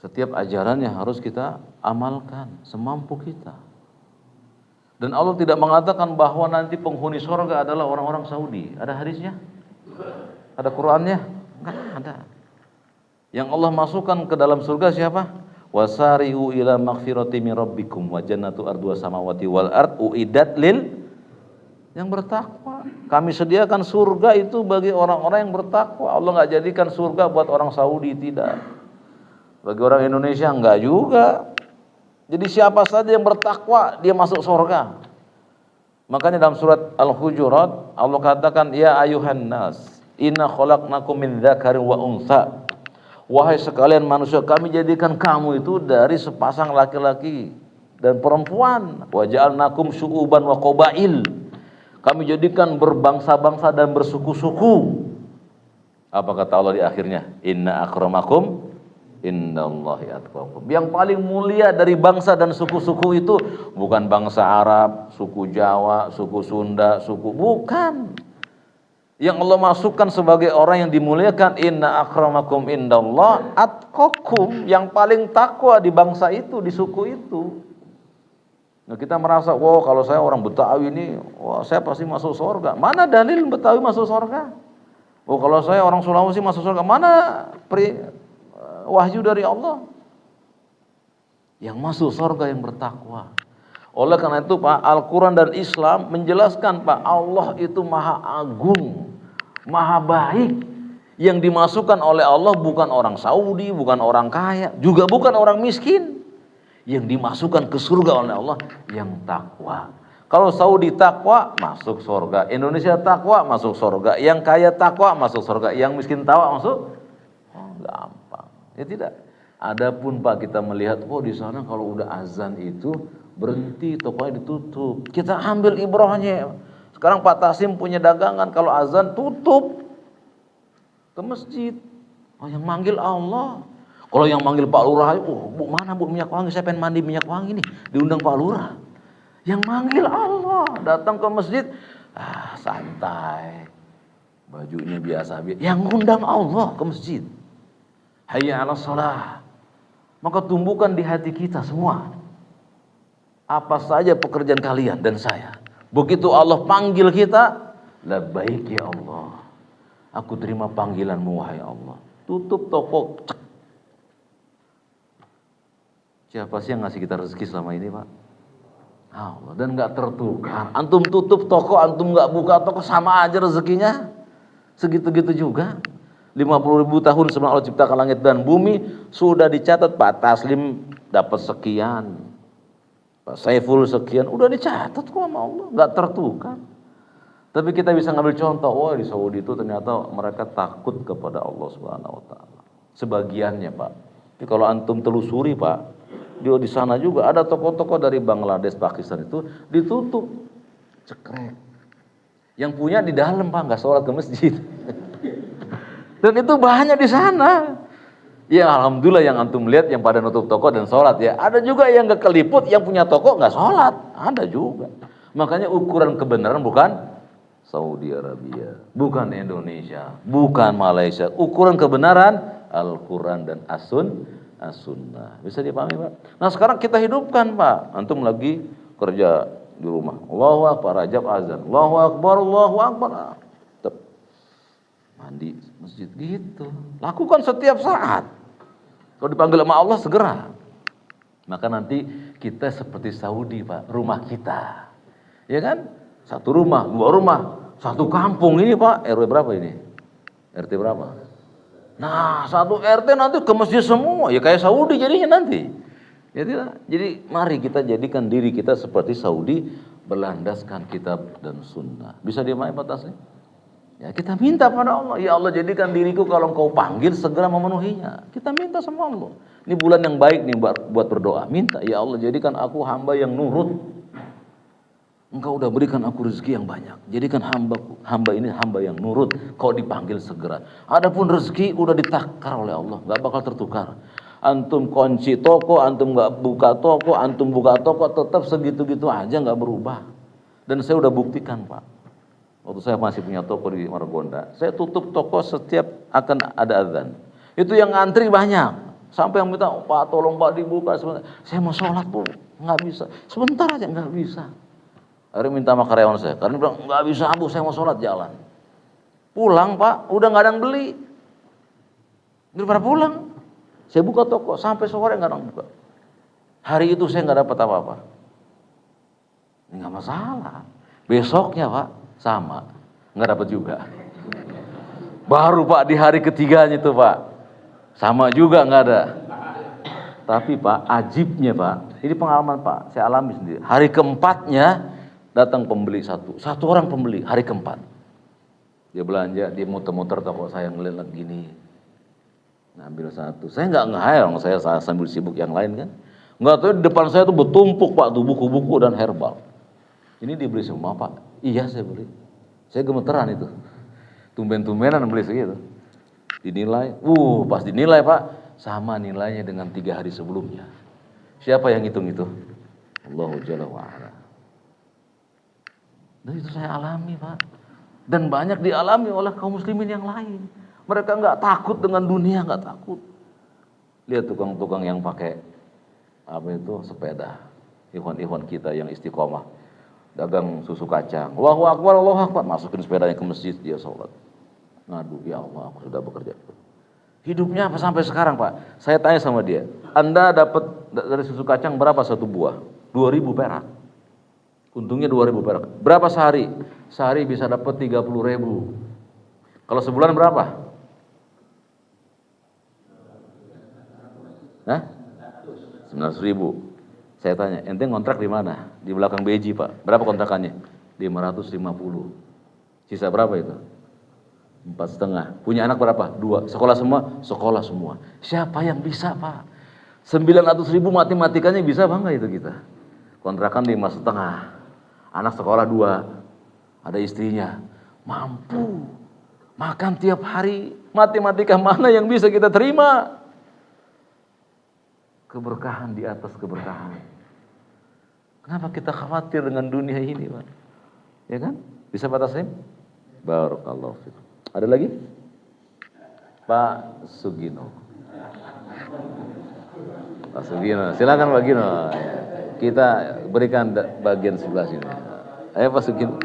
Setiap ajarannya harus kita amalkan semampu kita. Dan Allah tidak mengatakan bahwa nanti penghuni surga adalah orang-orang Saudi. Ada hadisnya? Ada Qur'annya? Enggak ada. Yang Allah masukkan ke dalam surga siapa? Wasari'u ila maghfirati min rabbikum wa jannatu arduha samawati wal ard uiddat lil yang bertakwa. Kami sediakan surga itu bagi orang-orang yang bertakwa. Allah enggak jadikan surga buat orang Saudi, tidak. Bagi orang Indonesia enggak juga. Jadi siapa saja yang bertakwa dia masuk surga. Makanya dalam surat Al-Hujurat Allah katakan ya ayuhan nas inna khalaqnakum min dzakarin wa untha. Wahai sekalian manusia, kami jadikan kamu itu dari sepasang laki-laki dan perempuan. Wa ja'alnakum syu'uban wa qabail. Kami jadikan berbangsa-bangsa dan bersuku-suku. Apa kata Allah di akhirnya? Inna akramakum indallahi atqakum. Yang paling mulia dari bangsa dan suku-suku itu bukan bangsa Arab, suku Jawa, suku Sunda, bukan. Yang Allah masukkan sebagai orang yang dimuliakan inna akramakum indallah atqakum, yang paling takwa di bangsa itu, di suku itu. Nah, kita merasa, wow kalau saya orang Betawi ini, wah saya pasti masuk surga. Mana dalil Betawi masuk surga? Oh kalau saya orang Sulawesi masuk surga. Mana wahyu dari Allah? Yang masuk surga yang bertakwa. Oleh karena itu Pak, Al-Quran dan Islam menjelaskan Pak, Allah itu maha agung, maha baik. Yang dimasukkan oleh Allah bukan orang Saudi, bukan orang kaya, juga bukan orang miskin. Yang dimasukkan ke surga oleh Allah yang takwa. Kalau Saudi takwa masuk surga, Indonesia takwa masuk surga, yang kaya takwa masuk surga, yang miskin takwa masuk gampang. Ya tidak. Adapun Pak kita melihat, oh di sana kalau udah azan itu berhenti, tokonya ditutup. Kita ambil ibrahnya. Sekarang Pak Tasim punya dagangan, kalau azan tutup ke masjid. Oh yang manggil Allah. Kalau yang manggil Pak Lurah, oh bu mana bu minyak wangi? Saya pengen mandi minyak wangi nih. Diundang Pak Lurah. Yang manggil Allah, datang ke masjid, santai. Bajunya biasa. Yang ngundang Allah ke masjid. Hayya 'alas shalah. Maka tumbuhkan di hati kita semua. Apa saja pekerjaan kalian dan saya. Begitu Allah panggil kita, labbaik ya Allah. Aku terima panggilanmu wahai Allah. Tutup toko. Cek. Siapa sih yang ngasih kita rezeki selama ini Pak? Allah. Dan gak tertukar. Antum tutup toko, antum gak buka toko, sama aja rezekinya. Segitu-gitu juga. 50.000 tahun sebelum Allah ciptakan langit dan bumi, sudah dicatat Pak Taslim dapat sekian, Pak Saiful sekian, udah dicatat kok sama Allah, nggak tertukar. Tapi kita bisa ngambil contoh, wah di Saudi itu ternyata mereka takut kepada Allah Subhanahu Wa Taala. Sebagiannya Pak. Tapi kalau antum telusuri Pak, di sana juga ada toko-toko dari Bangladesh, Pakistan itu ditutup, cekrek. Yang punya di dalam Pak, nggak sholat ke masjid. Dan itu bahannya di sana. Ya alhamdulillah yang antum lihat yang pada nutup toko dan sholat ya. Ada juga yang gak keliput yang punya toko gak sholat. Ada juga. Makanya ukuran kebenaran bukan Saudi Arabia, bukan Indonesia, bukan Malaysia. Ukuran kebenaran Al-Quran dan As-Sunnah. Bisa dipahami, Pak? Nah, sekarang kita hidupkan, Pak. Antum lagi kerja di rumah. Allahu Akbar, Rajab azan. Allahu Akbar, Allahu Akbar. Tetap mandi masjid gitu. Lakukan setiap saat. Kalau dipanggil sama Allah segera. Maka nanti kita seperti Saudi, Pak, rumah kita. Ya kan? Satu rumah, dua rumah, satu kampung ini, Pak. RW berapa ini? RT berapa? Nah, satu RT nanti ke masjid semua. Ya kayak Saudi jadinya nanti. Ya tidak. Jadi mari kita jadikan diri kita seperti Saudi, berlandaskan kitab dan sunnah. Bisa dimana batasnya? Ya kita minta pada Allah. Ya Allah, jadikan diriku kalau Engkau panggil segera memenuhinya. Kita minta sama Allah. Ini bulan yang baik nih buat berdoa. Minta, ya Allah, jadikan aku hamba yang nurut. Engkau udah berikan aku rezeki yang banyak. Jadikan hamba ini hamba yang nurut. Kau dipanggil segera. Adapun rezeki udah ditakar oleh Allah, nggak bakal tertukar. Antum kunci toko, antum nggak buka toko, antum buka toko, tetap segitu-gitu aja, nggak berubah. Dan saya udah buktikan, Pak. Waktu saya masih punya toko di Margonda, saya tutup toko setiap akan ada azan. Itu yang ngantri banyak. Sampai yang minta, Pak tolong Pak dibuka sebentar. Saya mau sholat, Bu, nggak bisa. Sebentar aja nggak bisa. Akhirnya minta sama karyawan saya, karena dia bilang, nggak bisa Bu, saya mau sholat jalan. Pulang, Pak, udah nggak ada yang beli. Daripada pulang, saya buka toko, sampai sore nggak ada yang buka. Hari itu saya nggak dapat apa-apa. Ini nggak masalah. Besoknya, Pak, sama, nggak dapat juga. Baru, Pak, di hari ketiganya itu, Pak, sama juga nggak ada. Tapi, Pak, ajibnya, Pak, ini pengalaman, Pak, saya alami sendiri. Hari keempatnya, datang pembeli satu orang pembeli hari keempat. Dia belanja, dia muter-muter toko saya ngeliat gini, ngambil satu. Saya nggak ngehayal, saya sambil sibuk yang lain kan. Nggak tahu di depan saya tuh bertumpuk, Pak, tuh buku-buku dan herbal. Ini dibeli semua, Pak. Iya, saya beli. Saya gemeteran itu. Tumben-tumbenan beli segitu. Dinilai, pas dinilai, Pak, sama nilainya dengan 3 hari sebelumnya. Siapa yang hitung itu? Allahu Jalla wa'ala. Dan itu saya alami, Pak. Dan banyak dialami oleh kaum muslimin yang lain. Mereka nggak takut dengan dunia, nggak takut. Lihat tukang-tukang yang pakai sepeda. Ikhwan-ikhwan kita yang istiqomah, dagang susu kacang. Allahu Akbar, Allahu Akbar, masukin sepedanya ke masjid, dia sholat. Ngadu, ya Allah, aku sudah bekerja. Hidupnya apa sampai sekarang, Pak? Saya tanya sama dia, Anda dapat dari susu kacang berapa satu buah? 2.000 perak. Untungnya 2.000 perak. Berapa sehari? Sehari bisa dapat 30.000. Kalau sebulan berapa? Hah? 900.000. Saya tanya, ente ngontrak di mana? Di belakang BJ, Pak. Berapa kontrakannya? 550. Sisa berapa itu? 4,5. Punya anak berapa? 2. Sekolah semua? Sekolah semua. Siapa yang bisa, Pak? 900.000 matematikanya bisa bangga itu kita. Kontrakan 5,5. Anak sekolah 2, ada istrinya, mampu makan tiap hari. Matematika mana yang bisa kita terima? Keberkahan di atas keberkahan. Kenapa kita khawatir dengan dunia ini, Pak? Ya kan? Bisa batasin? Barakallahu fikum. Ada lagi? Pak Sugino. Pak Sugino, silakan Pak Gino. Kita berikan bagian sebelah sini. Ayo Pak Sugino.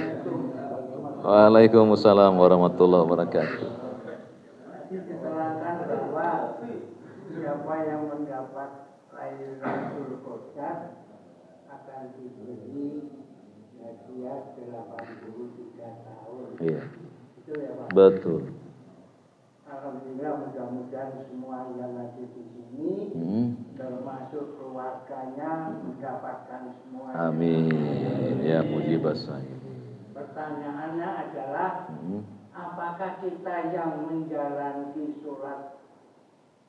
Waalaikumsalam warahmatullahi wabarakatuh. Diterangkan bahwa siapa yang mendapat Lailatul Qadar akan diberi hadiah 83 tahun. Iya. Itu ya, Pak. Betul. Alhamdulillah, mudah-mudahan semua yang ada di sini termasuk keluarganya mendapatkan semua. Amin. Ya mujibas sahih. Pertanyaannya adalah apakah kita yang menjalani sholat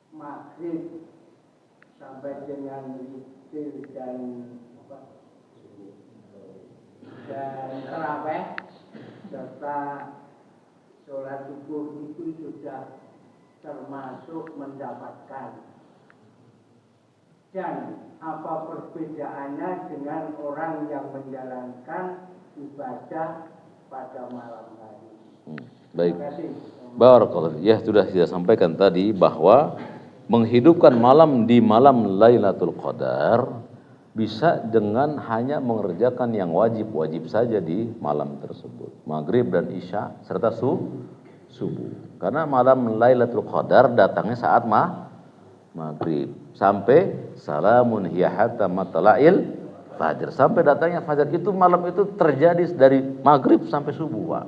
maghrib sampai dengan witir dan tarawih serta sholat subuh itu sudah termasuk mendapatkan, dan apa perbedaannya dengan orang yang menjalankan ibadah pada malam hari. Baik. Terima kasih. Barakallahu. Ya, sudah saya sampaikan tadi bahwa menghidupkan malam di malam Lailatul Qadar bisa dengan hanya mengerjakan yang wajib-wajib saja di malam tersebut. Maghrib dan Isya serta subuh. Karena malam Lailatul Qadar datangnya saat maghrib sampai salamun hiya hatta matla'il fajar. Sampai datangnya fajar itu malam itu terjadi dari maghrib sampai subuh, Pak.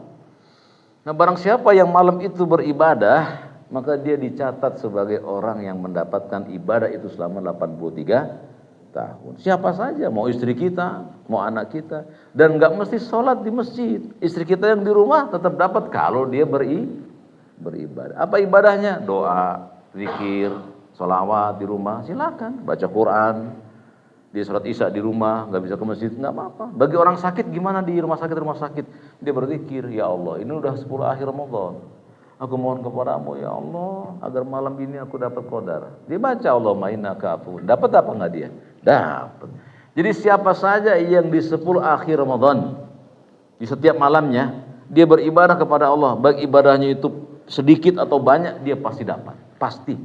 Nah, barang siapa yang malam itu beribadah, maka dia dicatat sebagai orang yang mendapatkan ibadah itu selama 83 tahun. Siapa saja, mau istri kita, mau anak kita, dan nggak mesti sholat di masjid. Istri kita yang di rumah tetap dapat kalau dia beribadah. Apa ibadahnya? Doa, zikir, sholawat di rumah, silakan. Baca Quran. Dia sholat isya di rumah, nggak bisa ke masjid, nggak apa-apa. Bagi orang sakit gimana di rumah sakit, dia berzikir, ya Allah, ini udah 10 akhir Ramadan. Aku mohon kepadamu ya Allah, agar malam ini aku dapat qadar. Dia baca Allahumma innaka afuwwun. Dapat apa nggak dia? Dapat. Jadi siapa saja yang di 10 akhir Ramadan, di setiap malamnya, dia beribadah kepada Allah, baik ibadahnya itu sedikit atau banyak, dia pasti dapat. Pasti.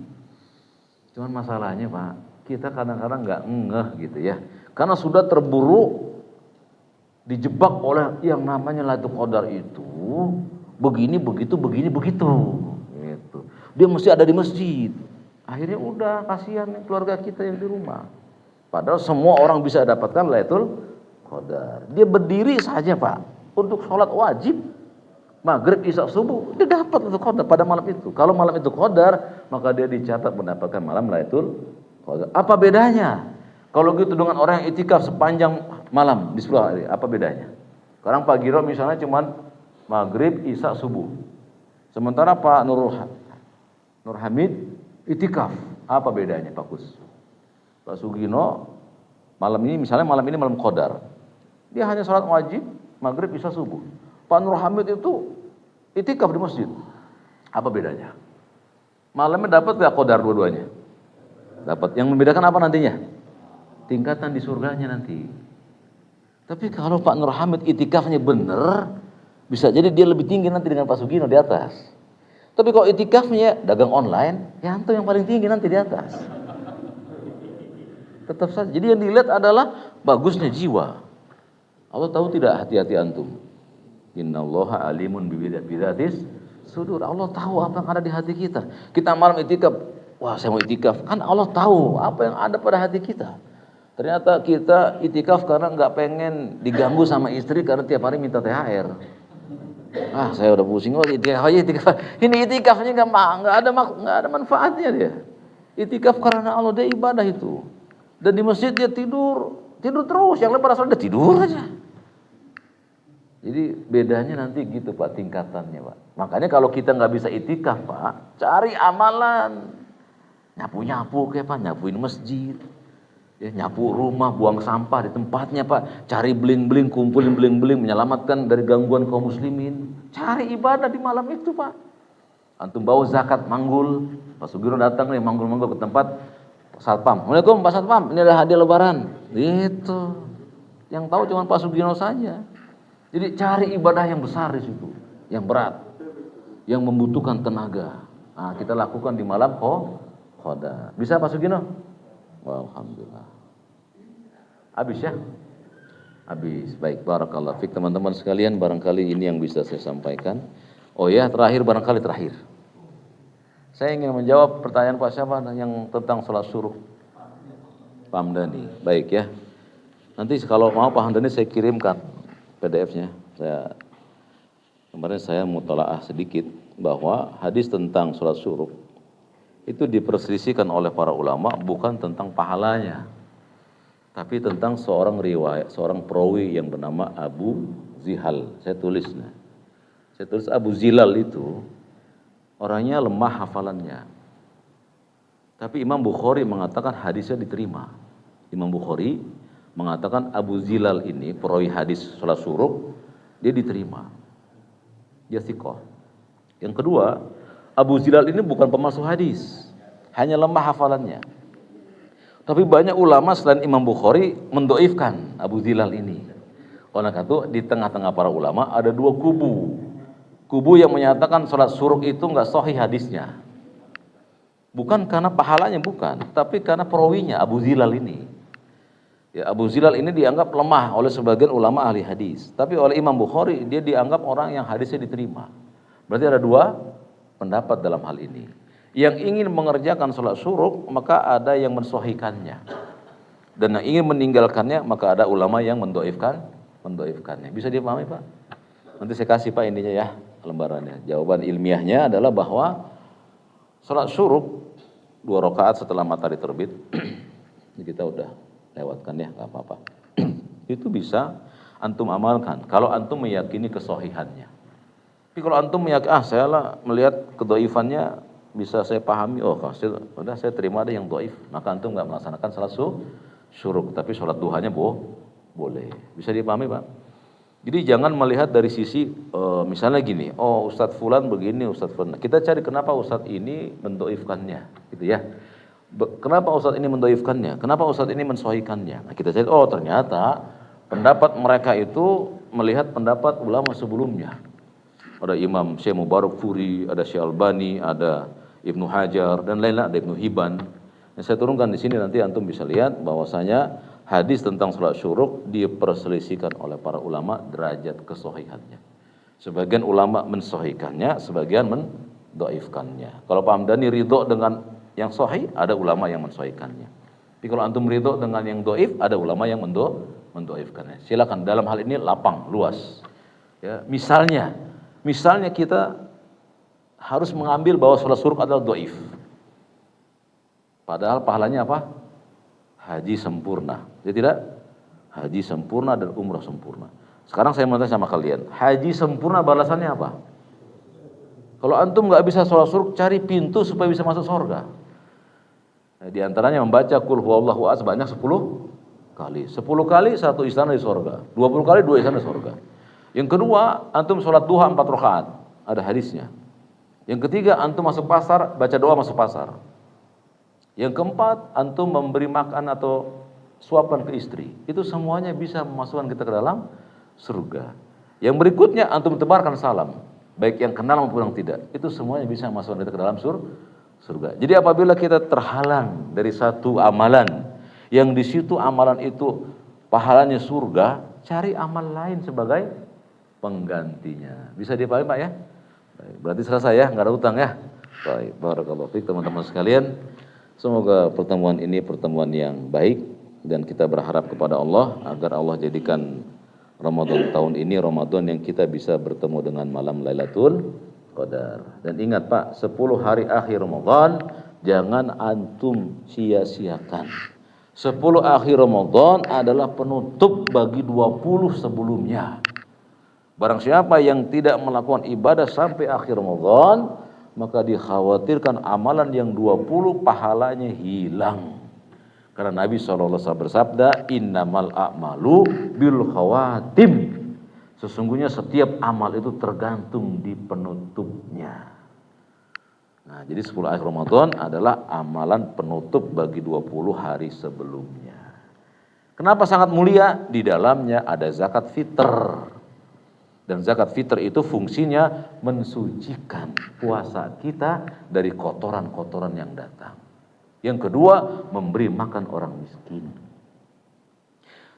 Cuman masalahnya Pak, kita kadang-kadang nggak ngeh gitu ya, karena sudah terburu dijebak oleh yang namanya Lailatul Qadar itu begini begitu gitu. Dia mesti ada di masjid. Akhirnya udah kasihan keluarga kita yang di rumah. Padahal semua orang bisa dapatkan Lailatul Qadar. Dia berdiri saja Pak untuk sholat wajib maghrib isya subuh, dia dapat Lailatul Qadar pada malam itu. Kalau malam itu qadar, maka dia dicatat mendapatkan malam Lailatul Qadar. Apa bedanya? Kalau gitu dengan orang yang itikaf sepanjang malam di 10 hari, apa bedanya? Sekarang Pak Giro misalnya cuman maghrib, isya, subuh. Sementara Pak Nur Hamid itikaf, apa bedanya Pak Kus? Pak Sugino malam ini misalnya malam qadar. Dia hanya sholat wajib, maghrib, isya, subuh. Pak Nur Hamid itu itikaf di masjid. Apa bedanya? Malamnya dapat gak qadar dua-duanya? Dapat. Yang membedakan apa nantinya? Tingkatan di surganya nanti. Tapi kalau Pak Nur Hamid itikafnya bener, bisa jadi dia lebih tinggi nanti dengan Pak Sugino di atas. Tapi kalau itikafnya dagang online, ya antum yang paling tinggi nanti di atas. Tetap saja. Jadi yang dilihat adalah bagusnya jiwa. Allah tahu tidak hati-hati antum. Innallaha alimun bidatis sudur. Allah tahu apa yang ada di hati kita. Kita malam itikaf, wah saya mau itikaf. Kan Allah tahu apa yang ada pada hati kita. Ternyata kita itikaf karena nggak pengen diganggu sama istri karena tiap hari minta THR. Ah saya udah pusing itikaf. Ini itikafnya nggak ada manfaatnya dia. Itikaf karena Allah, dia ibadah itu. Dan di masjid dia tidur terus. Yang lebar asal dia tidur aja. Jadi bedanya nanti gitu Pak tingkatannya Pak. Makanya kalau kita nggak bisa itikaf Pak, cari amalan. Nyapu kayak Pak, nyapuin masjid. Ya, nyapu rumah, buang sampah di tempatnya Pak. Cari bling-bling, kumpulin bling-bling, menyelamatkan dari gangguan kaum muslimin. Cari ibadah di malam itu Pak. Antum bawa zakat manggul. Pak Sugiro datang nih manggul-manggul ke tempat Satpam. Assalamualaikum Pak Satpam, ini adalah hadiah lebaran. Itu. Yang tahu cuma Pak Sugiro saja. Jadi cari ibadah yang besar di situ, yang berat, yang membutuhkan tenaga. Nah, kita lakukan di malam qadar. Bisa Pak Sugino? Alhamdulillah. Habis ya? Habis. Baik, barakallah fik teman-teman sekalian, barangkali ini yang bisa saya sampaikan. Oh ya, terakhir. Saya ingin menjawab pertanyaan Pak siapa yang tentang sholat suruh. Pak Hamdani. Baik ya. Nanti kalau mau Pak Hamdani saya kirimkan PDF-nya. Kemarin saya mutalaah sedikit bahwa hadis tentang sholat suruh itu diperselisihkan oleh para ulama bukan tentang pahalanya, tapi tentang seorang perawi yang bernama Abu Zihal. Saya tulis Abu Zilal itu orangnya lemah hafalannya. Tapi Imam Bukhari mengatakan hadisnya diterima. Imam Bukhari mengatakan Abu Zilal ini perawi hadis sholat suruh, dia diterima. Dia thiqah. Yang kedua, Abu Zilal ini bukan pemalsu hadis, hanya lemah hafalannya. Tapi banyak ulama selain Imam Bukhari mendoifkan Abu Zilal ini. Oleh karena itu di tengah-tengah para ulama ada dua kubu. Kubu yang menyatakan sholat syuruk itu nggak sahih hadisnya. Bukan karena pahalanya, bukan, tapi karena perawinya Abu Zilal ini. Ya, Abu Zilal ini dianggap lemah oleh sebagian ulama ahli hadis, tapi oleh Imam Bukhari dia dianggap orang yang hadisnya diterima. Berarti ada dua pendapat dalam hal ini. Yang ingin mengerjakan sholat syuruk maka ada yang mensahihkannya, dan yang ingin meninggalkannya maka ada ulama yang mendoifkannya. Bisa dipahami Pak? Nanti saya kasih Pak ininya ya, lembarannya. Jawaban ilmiahnya adalah bahwa sholat syuruk 2 rakaat setelah matahari terbit. Ini kita udah lewatkan ya, nggak apa-apa. Itu bisa antum amalkan kalau antum meyakini kesahihannya. Tapi kalau antum meyakini, saya lah melihat kedhaifannya bisa saya pahami, udah saya terima ada yang dhaif, maka antum nggak melaksanakan sholat syuruk, tapi sholat duhanya boleh. Bisa dipahami Pak? Jadi jangan melihat dari sisi misalnya gini, Ustadz Fulan begini, Ustadz Fulan. Kita cari kenapa Ustadz ini mendhaifkannya, gitu ya. Kenapa Ustadz ini mendhaifkannya? Kenapa Ustadz ini mensahihkannya? Nah, kita cari, ternyata pendapat mereka itu melihat pendapat ulama sebelumnya. Ada Imam Syekh Mubarakfuri, ada Syekh Albani, ada Ibnu Hajar dan lain-lain, ada Ibnu Hibban. Yang saya turunkan di sini nanti antum bisa lihat bahwasanya hadis tentang sholat syuruk diperselisihkan oleh para ulama derajat kesahihannya. Sebagian ulama mensahihkannya, sebagian mendhaifkannya. Kalau Pak Hamdani ridho dengan yang sahih, ada ulama yang mensahihkannya. Tapi kalau antum ridho dengan yang dhaif, ada ulama yang mendhaifkannya. Silakan, dalam hal ini lapang, luas. Ya, misalnya kita harus mengambil bahwa sholat syuruk adalah dhaif. Padahal pahalanya apa? Haji sempurna. Ya tidak? Haji sempurna dan umrah sempurna. Sekarang saya mau tanya sama kalian, haji sempurna balasannya apa? Kalau antum nggak bisa sholat syuruk, cari pintu supaya bisa masuk surga. Nah, di antaranya membaca Qul huwallahu ahad sebanyak 10 kali. 10 kali satu istana di surga. 20 kali 2 istana di surga. Yang kedua, antum sholat duha 4 rakaat. Ada hadisnya. Yang ketiga, antum masuk pasar, baca doa masuk pasar. Yang keempat, antum memberi makan atau suapan ke istri. Itu semuanya bisa memasukkan kita ke dalam surga. Yang berikutnya, antum tebarkan salam, baik yang kenal maupun yang tidak. Itu semuanya bisa memasukkan kita ke dalam surga. Jadi apabila kita terhalang dari satu amalan, yang di situ amalan itu pahalanya surga, cari amal lain sebagai penggantinya. Bisa dipahami Pak ya? Baik, berarti selesai ya, nggak ada utang ya. Baik, barakallahu fiik teman-teman sekalian. Semoga pertemuan ini pertemuan yang baik dan kita berharap kepada Allah agar Allah jadikan Ramadan tahun ini Ramadan yang kita bisa bertemu dengan malam Lailatul Qadar. Dan ingat Pak, 10 hari akhir Ramadan jangan antum sia-siakan. 10 akhir Ramadan adalah penutup bagi 20 sebelumnya. Barang siapa yang tidak melakukan ibadah sampai akhir Ramadan, maka dikhawatirkan amalan yang 20 pahalanya hilang. Karena Nabi SAW bersabda, innamal a'malu bil khawatim. Sesungguhnya setiap amal itu tergantung di penutupnya. Nah, jadi 10 akhir Ramadan adalah amalan penutup bagi 20 hari sebelumnya. Kenapa sangat mulia? Di dalamnya ada zakat fitr. Dan zakat fitr itu fungsinya mensucikan puasa kita dari kotoran-kotoran yang datang. Yang kedua, memberi makan orang miskin.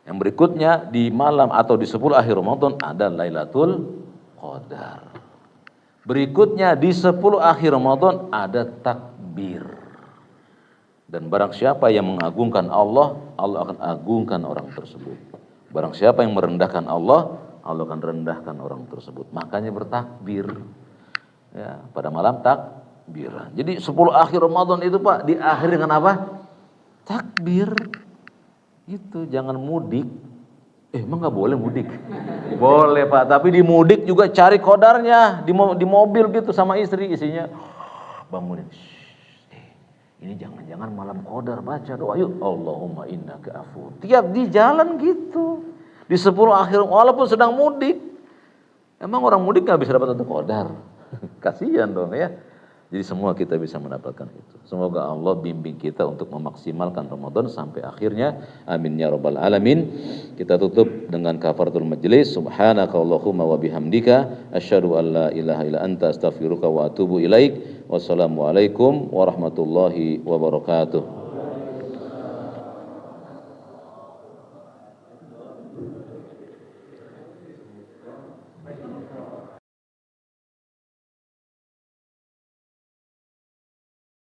Yang berikutnya, di malam atau di 10 akhir Ramadan ada Lailatul Qadar. Berikutnya, di 10 akhir Ramadan ada takbir. Dan barang siapa yang mengagungkan Allah, Allah akan agungkan orang tersebut. Barang siapa yang merendahkan Allah, Allah akan rendahkan orang tersebut. Makanya bertakbir ya, pada malam takbiran. Jadi 10 akhir Ramadan itu Pak diakhiri dengan apa? Takbir. Itu jangan mudik. Emang nggak boleh mudik? Boleh Pak, tapi di mudik juga cari kodarnya di mobil gitu sama istri, isinya bangunin. Ini jangan-jangan malam kodar, baca doa yuk. Allahumma innaka afuwwun. Tiap di jalan gitu. Di 10 akhir, walaupun sedang mudik. Emang orang mudik gak bisa dapat satu qadar? Kasihan dong ya. Jadi semua kita bisa mendapatkan itu. Semoga Allah bimbing kita untuk memaksimalkan Ramadan sampai akhirnya. Amin ya rabbal alamin. Kita tutup dengan kafaratul majlis. Subhanakallahumma wa bihamdika asyhadu an la ilaha illa anta astaghfiruka wa atubu ilaik. Wassalamualaikum warahmatullahi wabarakatuh.